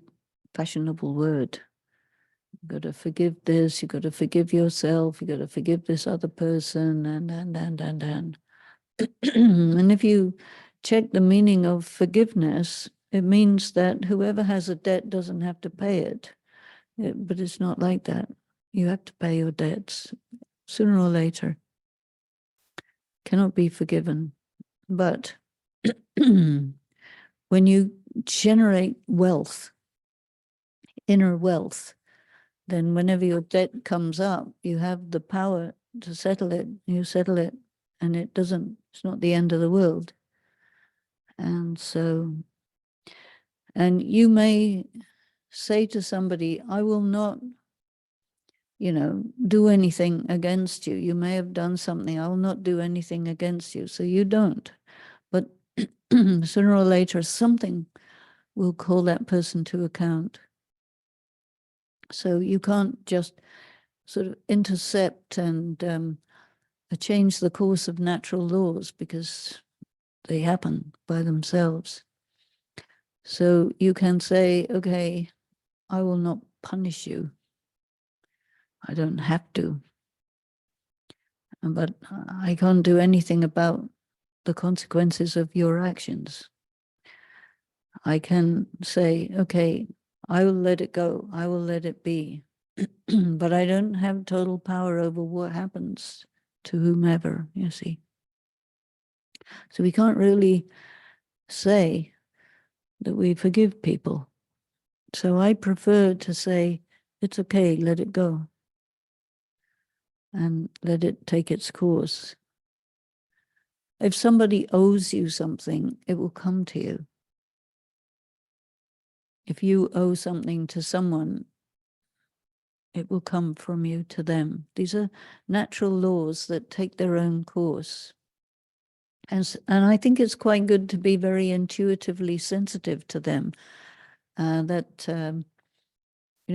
fashionable word. You've got to forgive this, you've got to forgive yourself, you've got to forgive this other person, and. And if you check the meaning of forgiveness, it means that whoever has a debt doesn't have to pay it. But it's not like that. You have to pay your debts sooner or later. Cannot be forgiven. But when you generate wealth, inner wealth, then whenever your debt comes up, you have the power to settle it. You settle it, and it's not the end of the world. And so, and you may say to somebody, I will not, do anything against you. You may have done something. I will not do anything against you. So you don't. But sooner or later, something will call that person to account. So you can't just sort of intercept and change the course of natural laws because they happen by themselves. So you can say, okay, I will not punish you. I don't have to. But I can't do anything about the consequences of your actions. I can say, okay, I will let it go. I will let it be. But I don't have total power over what happens to whomever, you see. So we can't really say that we forgive people. So I prefer to say, it's okay, let it go. And let it take its course. If somebody owes you something, it will come to you. If you owe something to someone, it will come from you to them. These are natural laws that take their own course. And I think it's quite good to be very intuitively sensitive to them.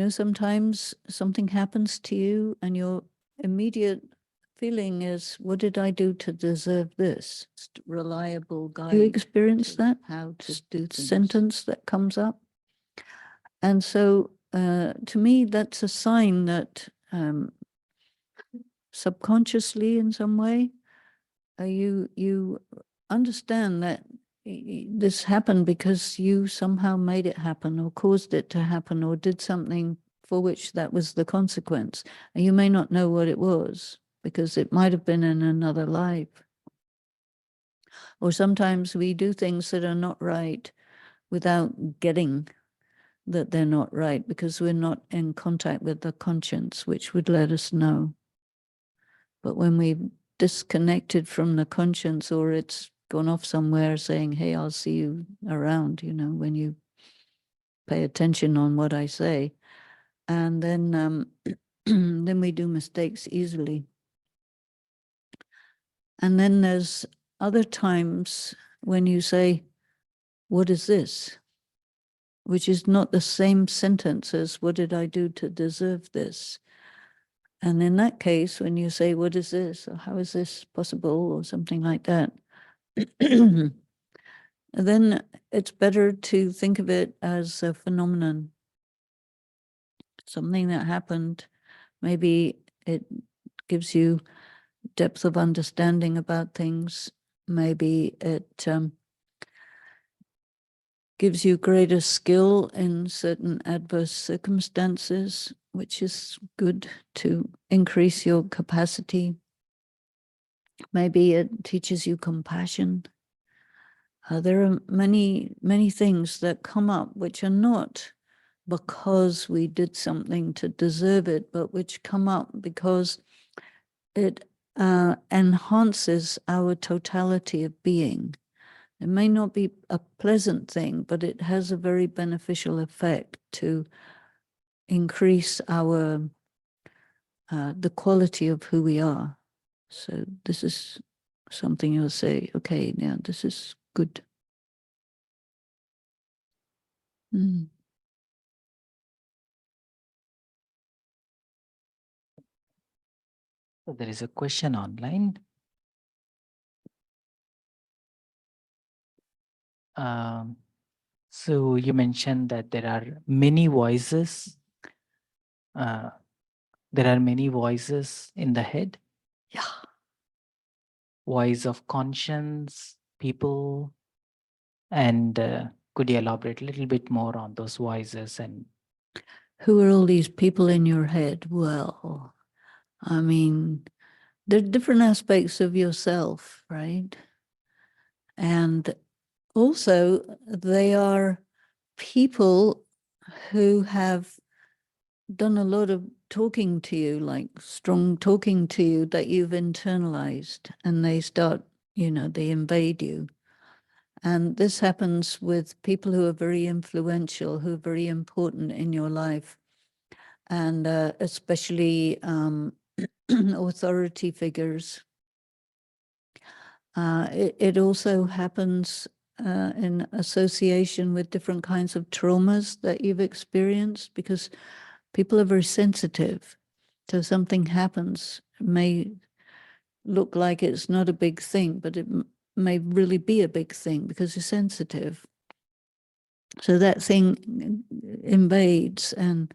Sometimes something happens to you and your immediate feeling is, what did I do to deserve this? Reliable guide. You experience that? How to do things. Sentence that comes up. And so to me, that's a sign that subconsciously in some way, you understand that this happened because you somehow made it happen or caused it to happen or did something for which that was the consequence. And you may not know what it was because it might have been in another life. Or sometimes we do things that are not right without getting that they're not right because we're not in contact with the conscience, which would let us know. But when we've disconnected from the conscience or it's gone off somewhere saying, hey, I'll see you around, when you pay attention on what I say. And then, then we do mistakes easily. And then there's other times when you say, what is this? Which is not the same sentence as what did I do to deserve this? And in that case, when you say, what is this? Or how is this possible? Or something like that, then it's better to think of it as a phenomenon. Something that happened. Maybe it gives you depth of understanding about things. Maybe it gives you greater skill in certain adverse circumstances, which is good to increase your capacity. Maybe it teaches you compassion. There are many, many things that come up which are not because we did something to deserve it, but which come up because it enhances our totality of being. It may not be a pleasant thing, but it has a very beneficial effect to increase our the quality of who we are. So this is something you'll say, okay, now this is good. Mm. So there is a question online. So you mentioned that there are many voices. There are many voices in the head. Yeah. Voice of conscience, people. And could you elaborate a little bit more on those voices? And who are all these people in your head? Well, I mean, there are different aspects of yourself, right? And also, they are people who have done a lot of talking to you, like strong talking to you that you've internalized, and they start, they invade you. And this happens with people who are very influential, who are very important in your life, and especially authority figures. It also happens in association with different kinds of traumas that you've experienced, because people are very sensitive So something happens, it may look like it's not a big thing, but it may really be a big thing because you're sensitive. So that thing invades and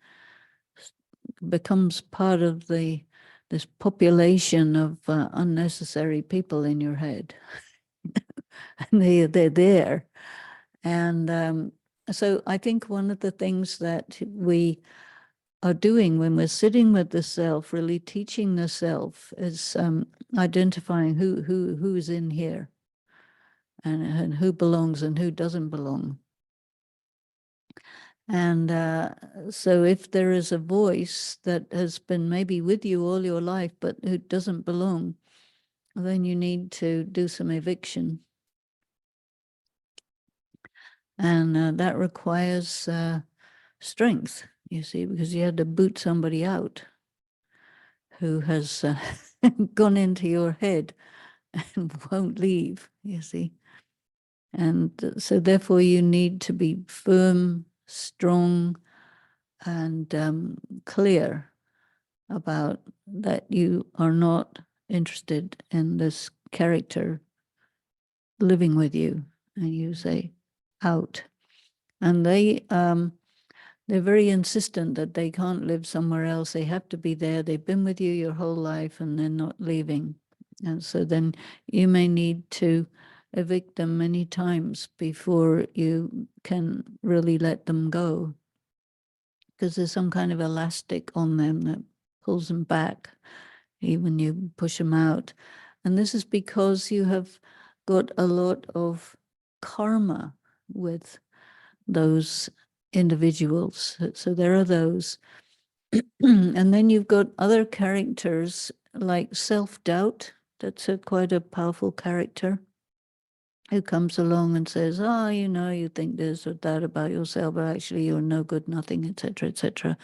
becomes part of this population of unnecessary people in your head. And they're there. And so I think one of the things that we are doing when we're sitting with the self, really teaching the self, is identifying who's in here and who belongs and who doesn't belong. And so if there is a voice that has been maybe with you all your life, but who doesn't belong, then you need to do some eviction. And that requires strength, you see, because you had to boot somebody out who has gone into your head and won't leave, you see. And so therefore you need to be firm, strong, and clear about that you are not interested in this character living with you. And you say, out. And they're very insistent that they can't live somewhere else. They have to be there. They've been with you your whole life and they're not leaving. And so then you may need to evict them many times before you can really let them go, because there's some kind of elastic on them that pulls them back, even you push them out. And this is because you have got a lot of karma with those individuals. So there are those. And then you've got other characters like self-doubt. That's quite a powerful character who comes along and says, oh, you think this or that about yourself, but actually you're no good, nothing, etc., etc.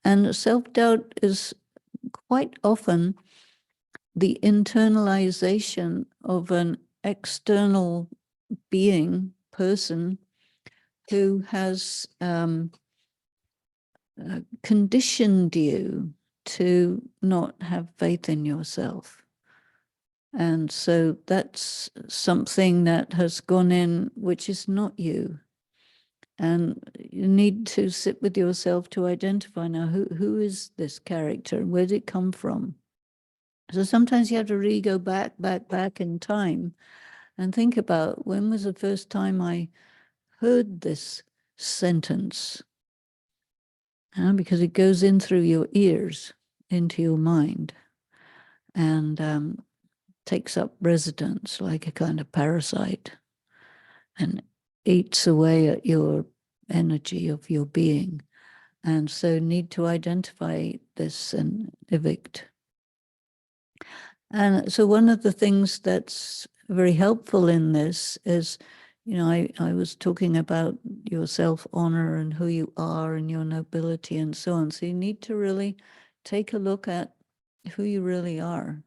And self-doubt is quite often the internalization of an external being, person, who has conditioned you to not have faith in yourself. And so that's something that has gone in, which is not you. And you need to sit with yourself to identify now who is this character and where did it come from? So sometimes you have to really go back in time and think about, when was the first time I heard this sentence? Because it goes in through your ears into your mind and takes up residence like a kind of parasite and eats away at your energy of your being. And so need to identify this and evict. And so one of the things that's very helpful in this is, I was talking about your self-honor and who you are and your nobility and so on. So you need to really take a look at who you really are,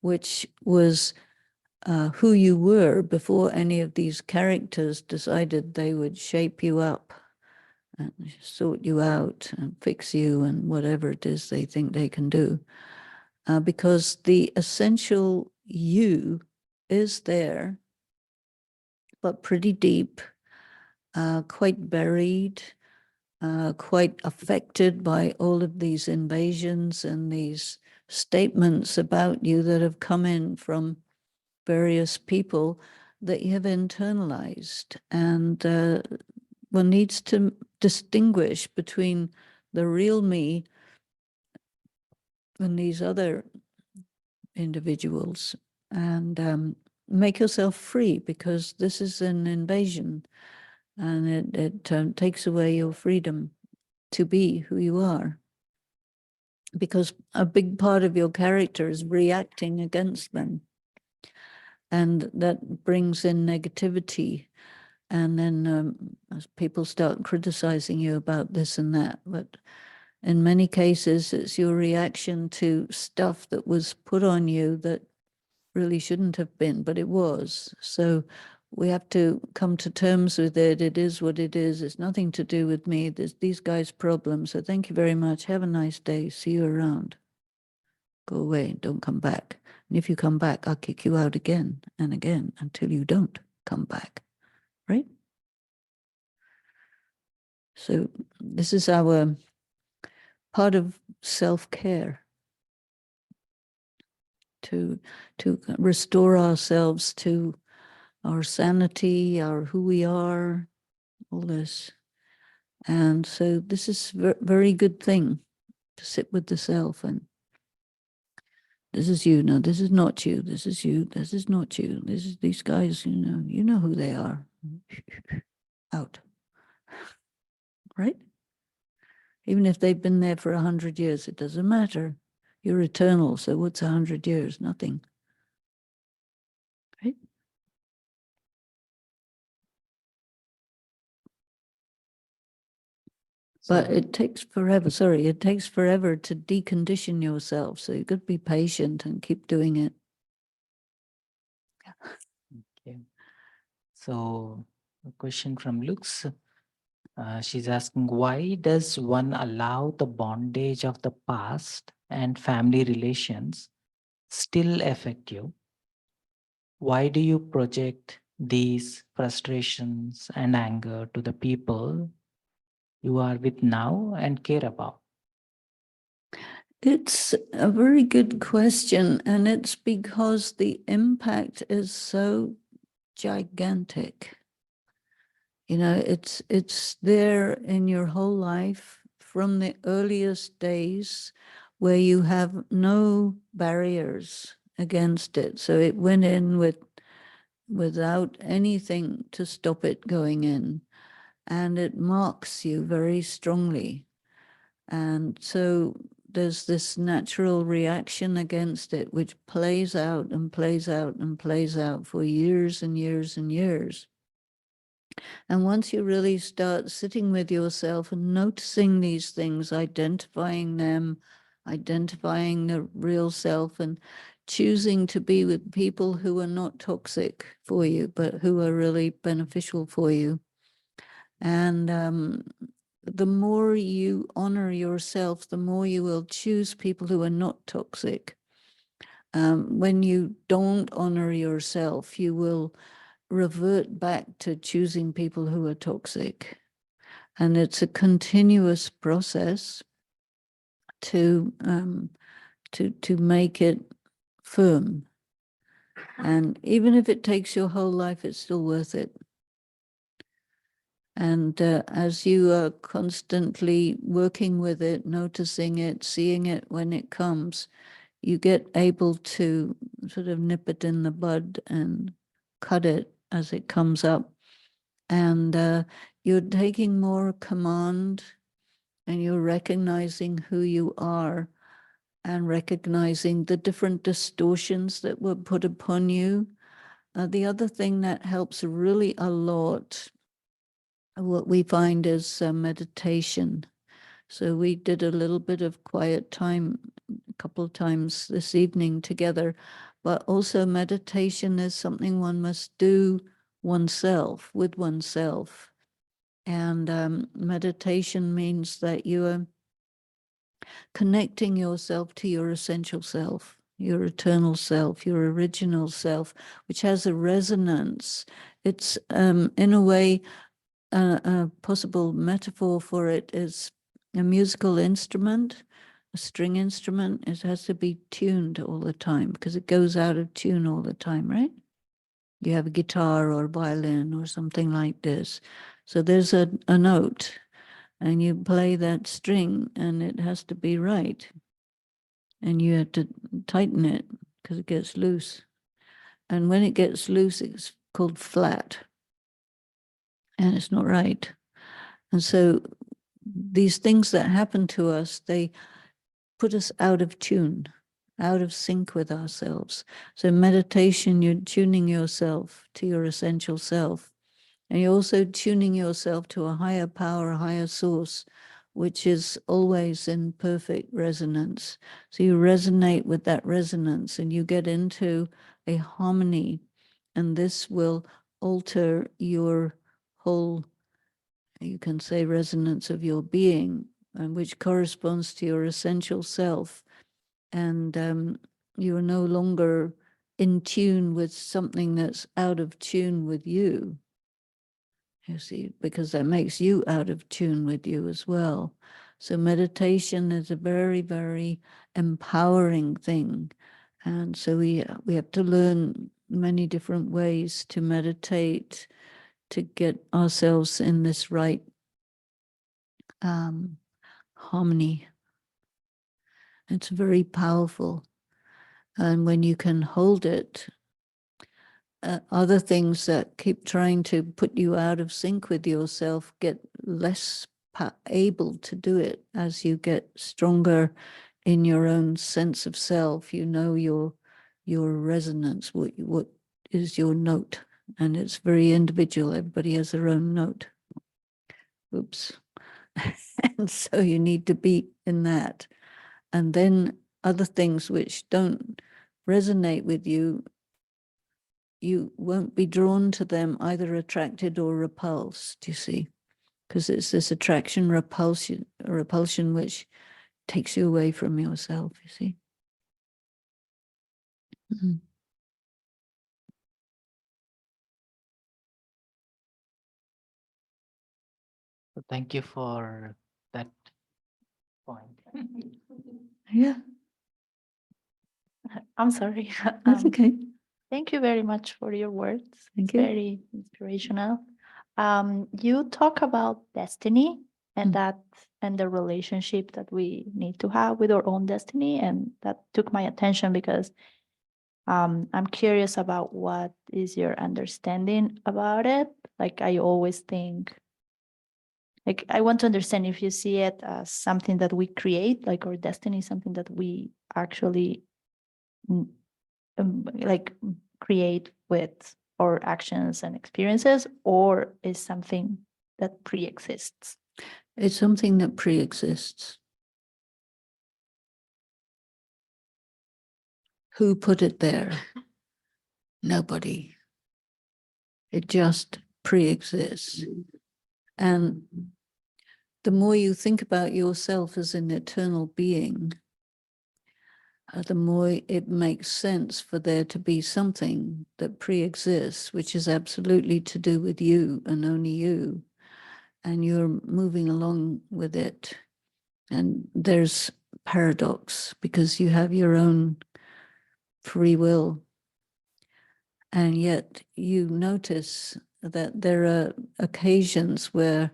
which was who you were before any of these characters decided they would shape you up and sort you out and fix you and whatever it is they think they can do. Because the essential you is there, but pretty deep, quite buried, quite affected by all of these invasions and these statements about you that have come in from various people that you have internalized. And one needs to distinguish between the real me and these other individuals, and make yourself free, because this is an invasion and it takes away your freedom to be who you are, because a big part of your character is reacting against them, and that brings in negativity. And then as people start criticizing you about this and that, but in many cases, it's your reaction to stuff that was put on you that really shouldn't have been, but it was. So we have to come to terms with it. It is what it is. It's nothing to do with me. There's these guys' problems. So thank you very much. Have a nice day. See you around. Go away. Don't come back. And if you come back, I'll kick you out again and again until you don't come back. Right? So this is our part of self-care, to restore ourselves to our sanity, our who we are, all this. And so this is a very good thing, to sit with the self and this is you, no, this is not you, this is you, this is not you, this is these guys, you know who they are. Out. Right? Even if they've been there for 100 years, it doesn't matter. You're eternal, so what's 100 years? Nothing. Right? But it takes forever, it takes forever to decondition yourself. So you've got to be patient and keep doing it. Okay. So a question from Lux. She's asking, why does one allow the bondage of the past and family relations still affect you? Why do you project these frustrations and anger to the people you are with now and care about? It's a very good question, and it's because the impact is so gigantic. It's there in your whole life from the earliest days where you have no barriers against it. So it went in without anything to stop it going in, and it marks you very strongly. And so there's this natural reaction against it, which plays out and plays out and plays out for years and years and years. And once you really start sitting with yourself and noticing these things, identifying them, identifying the real self, and choosing to be with people who are not toxic for you, but who are really beneficial for you. And the more you honor yourself, the more you will choose people who are not toxic. When you don't honor yourself, you will revert back to choosing people who are toxic. And it's a continuous process to make it firm. And even if it takes your whole life, it's still worth it. And as you are constantly working with it, noticing it, seeing it when it comes, you get able to sort of nip it in the bud and cut it as it comes up. And you're taking more command, and you're recognizing who you are and recognizing the different distortions that were put upon you. The other thing that helps really a lot, what we find is meditation. So we did a little bit of quiet time a couple of times this evening together, but also meditation is something one must do oneself, with oneself. And meditation means that you are connecting yourself to your essential self, your eternal self, your original self, which has a resonance. It's in a way, a possible metaphor for it is a musical instrument, a string instrument. It has to be tuned all the time because it goes out of tune all the time, right? You have a guitar or a violin or something like this. So there's a note and you play that string and it has to be right. And you have to tighten it because it gets loose. And when it gets loose, it's called flat. And it's not right. And so these things that happen to us, they put us out of tune, out of sync with ourselves. So meditation, you're tuning yourself to your essential self. And you're also tuning yourself to a higher power, a higher source, which is always in perfect resonance. So you resonate with that resonance and you get into a harmony. And this will alter your whole, you can say, resonance of your being, and which corresponds to your essential self. And you are no longer in tune with something that's out of tune with you. You see, because that makes you out of tune with you as well. So meditation is a very, very empowering thing. And so we have to learn many different ways to meditate, to get ourselves in this right harmony. It's very powerful. And when you can hold it, other things that keep trying to put you out of sync with yourself get less able to do it as you get stronger in your own sense of self. You know your resonance, what is your note, and it's very individual. Everybody has their own note. Oops. And so you need to be in that. And then other things which don't resonate with you, you won't be drawn to them, either attracted or repulsed, you see, because it's this attraction, repulsion which takes you away from yourself, you see. Mm-hmm. So thank you for that point. Yeah, I'm sorry. that's okay. Thank you very much for your words. Thank you. Very inspirational. You talk about destiny and and the relationship that we need to have with our own destiny, and that took my attention because I'm curious about what is your understanding about it. Like I always think, like I want to understand if you see it as something that we create, like our destiny is something that we actually like create with our actions and experiences, or is something that pre-exists? It's something that pre-exists. Who put it there? Nobody. It just pre-exists. And the more you think about yourself as an eternal being, the more it makes sense for there to be something that pre-exists, which is absolutely to do with you and only you. And you're moving along with it. And there's paradox because you have your own free will. And yet you notice that there are occasions where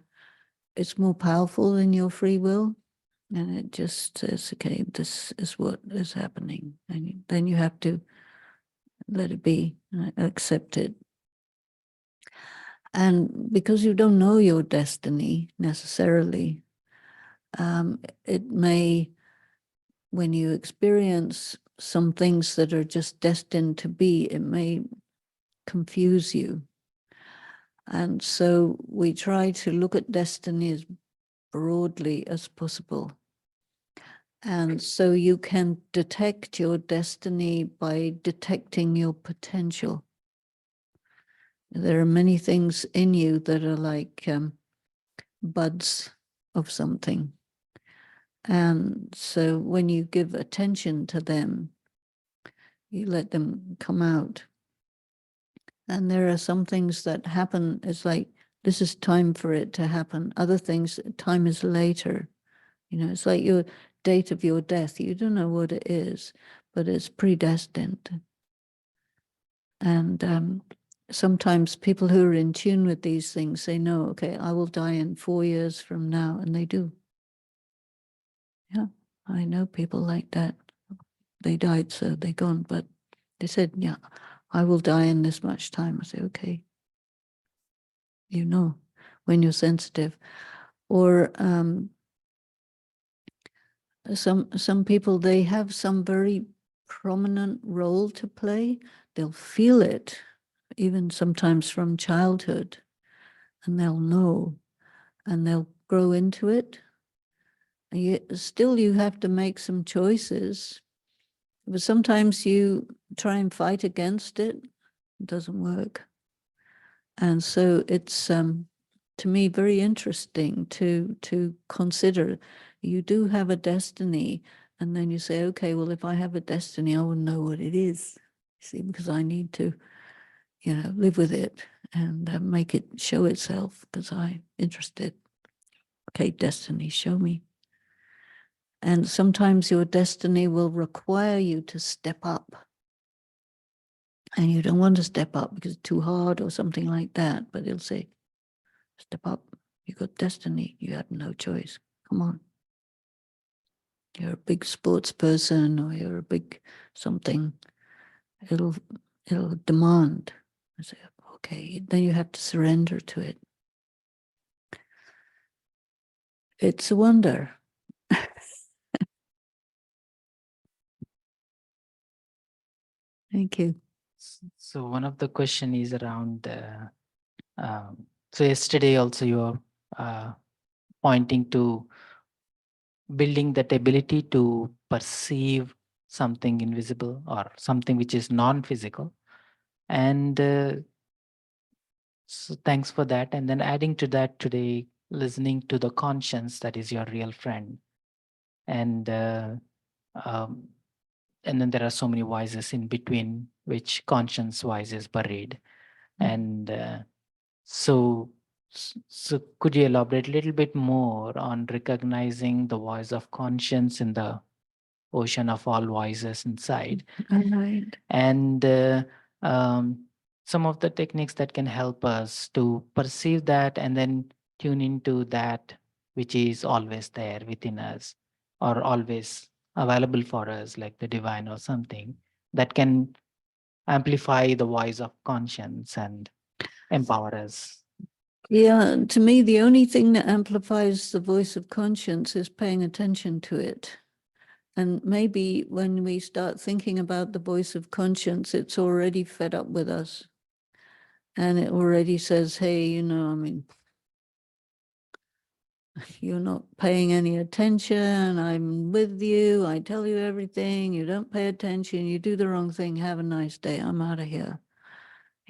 it's more powerful than your free will. And it just says, okay, this is what is happening. And then you have to let it be, accept it. And because you don't know your destiny necessarily, it may, when you experience some things that are just destined to be, it may confuse you. And so we try to look at destiny as broadly as possible. And so you can detect your destiny by detecting your potential. There are many things in you that are like buds of something. And so when you give attention to them, you let them come out. And there are some things that happen, it's like, this is time for it to happen. Other things, time is later. You know, it's like your date of your death. You don't know what it is, but it's predestined. And sometimes people who are in tune with these things, they know, okay, I will die in 4 years from now, and they do. Yeah, I know people like that. They died, so they're gone, but they said, yeah, I will die in this much time. I say, okay. You know, when you're sensitive. Or some people, they have some very prominent role to play. They'll feel it, even sometimes from childhood, and they'll know, and they'll grow into it. Still, you have to make some choices, but sometimes you try and fight against it. It doesn't work. And so it's to me very interesting to consider you do have a destiny, and then you say, okay, well, if I have a destiny, I will know what it is. See, because I need to, live with it and make it show itself because I'm interested. Okay, destiny, show me. And sometimes your destiny will require you to step up. And you don't want to step up because it's too hard or something like that. But it'll say, step up. You got destiny. You have no choice. Come on. You're a big sports person or you're a big something. It'll demand. I say, okay, then you have to surrender to it. It's a wonder. Thank you. So one of the question is around, so yesterday also you are pointing to building that ability to perceive something invisible or something which is non-physical. And so thanks for that. And then adding to that today, listening to the conscience that is your real friend. And um, and then there are so many voices in between which conscience voice is buried. And so could you elaborate a little bit more on recognizing the voice of conscience in the ocean of all voices inside? All right. And some of the techniques that can help us to perceive that and then tune into that which is always there within us or always available for us, like the divine or something that can amplify the voice of conscience and empower us. Yeah, to me, the only thing that amplifies the voice of conscience is paying attention to it. And maybe when we start thinking about the voice of conscience, it's already fed up with us. And it already says, hey, you're not paying any attention. I'm with you. I tell you everything. You don't pay attention. You do the wrong thing. Have a nice day. I'm out of here.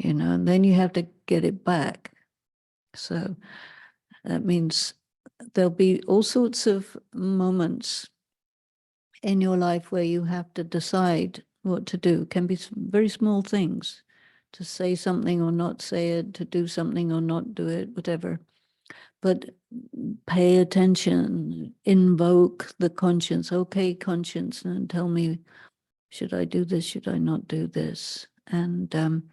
And then you have to get it back. So that means there'll be all sorts of moments in your life where you have to decide what to do. It can be very small things, to say something or not say it, to do something or not do it, whatever. But pay attention, invoke the conscience. Okay, conscience, and tell me, should I do this? Should I not do this? And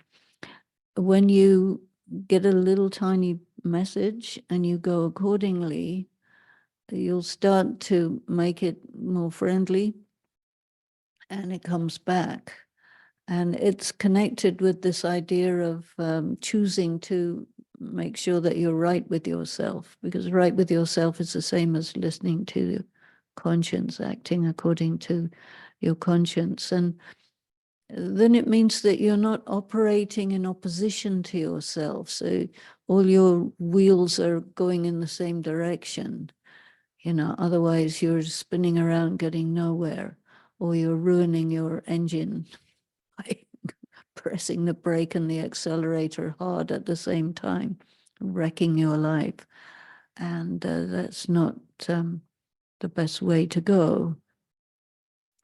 when you get a little tiny message and you go accordingly, you'll start to make it more friendly and it comes back. And it's connected with this idea of choosing to make sure that you're right with yourself, because right with yourself is the same as listening to conscience, acting according to your conscience. And then it means that you're not operating in opposition to yourself. So all your wheels are going in the same direction. Otherwise you're spinning around getting nowhere, or you're ruining your engine by pressing the brake and the accelerator hard at the same time, wrecking your life. And that's not the best way to go.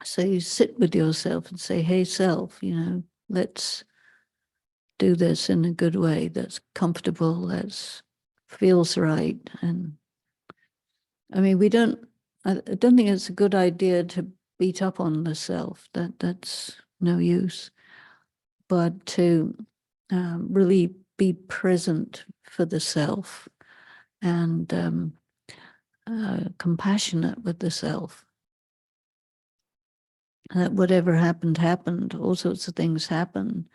So you sit with yourself and say, hey, self, let's do this in a good way that's comfortable, that feels right. And I mean, I don't think it's a good idea to beat up on the self. That's no use. But to really be present for the self and compassionate with the self. That whatever happened, all sorts of things happen.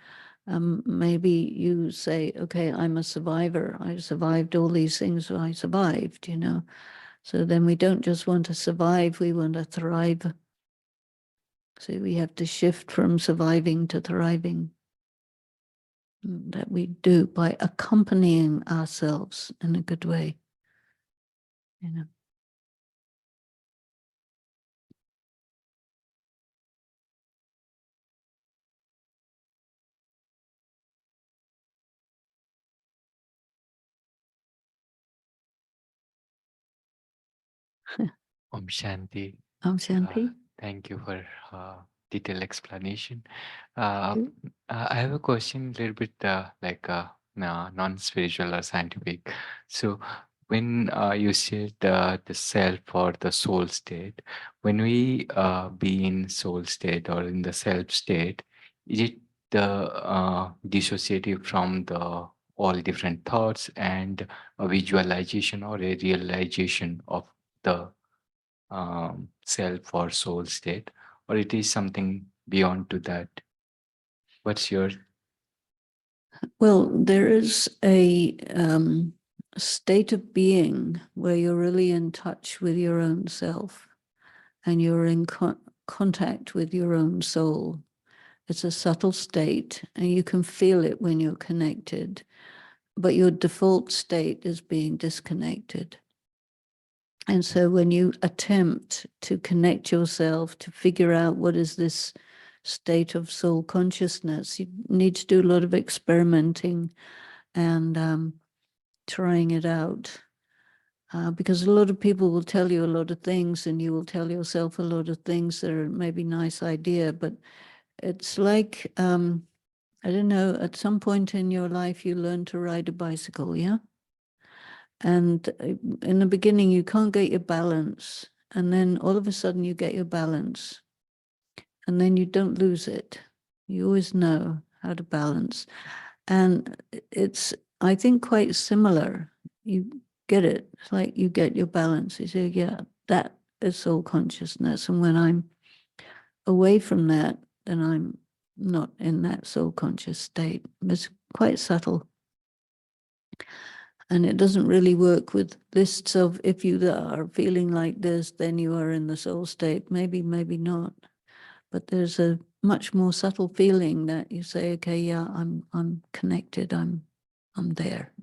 Maybe you say, okay, I'm a survivor. I survived all these things, so I survived, So then we don't just want to survive, we want to thrive. So we have to shift from surviving to thriving. That we do by accompanying ourselves in a good way. Om Shanti. Shanti. Thank you for detailed explanation. you. I have a question, a little bit non-spiritual or scientific. So, when you said the self or the soul state, when we be in soul state or in the self state, is it the dissociative from the all different thoughts and a visualization or a realization of the self or soul state, or it is something beyond to that? What's your Well, there is a state of being where you're really in touch with your own self and you're in contact with your own soul. It's a subtle state and you can feel it when you're connected, but your default state is being disconnected. And so when you attempt to connect yourself, to figure out what is this state of soul consciousness, you need to do a lot of experimenting and trying it out. Because a lot of people will tell you a lot of things and you will tell yourself a lot of things that are maybe nice idea, but it's like, I don't know, at some point in your life, you learn to ride a bicycle, yeah? And in the beginning, you can't get your balance. And then all of a sudden you get your balance. And then you don't lose it. You always know how to balance. And it's, I think, quite similar. You get it. It's like you get your balance. You say, yeah, that is soul consciousness. And when I'm away from that, then I'm not in that soul conscious state. It's quite subtle. And it doesn't really work with lists of, if you are feeling like this, then you are in the soul state. Maybe, maybe not. But there's a much more subtle feeling that you say, okay, yeah, I'm connected, I'm there.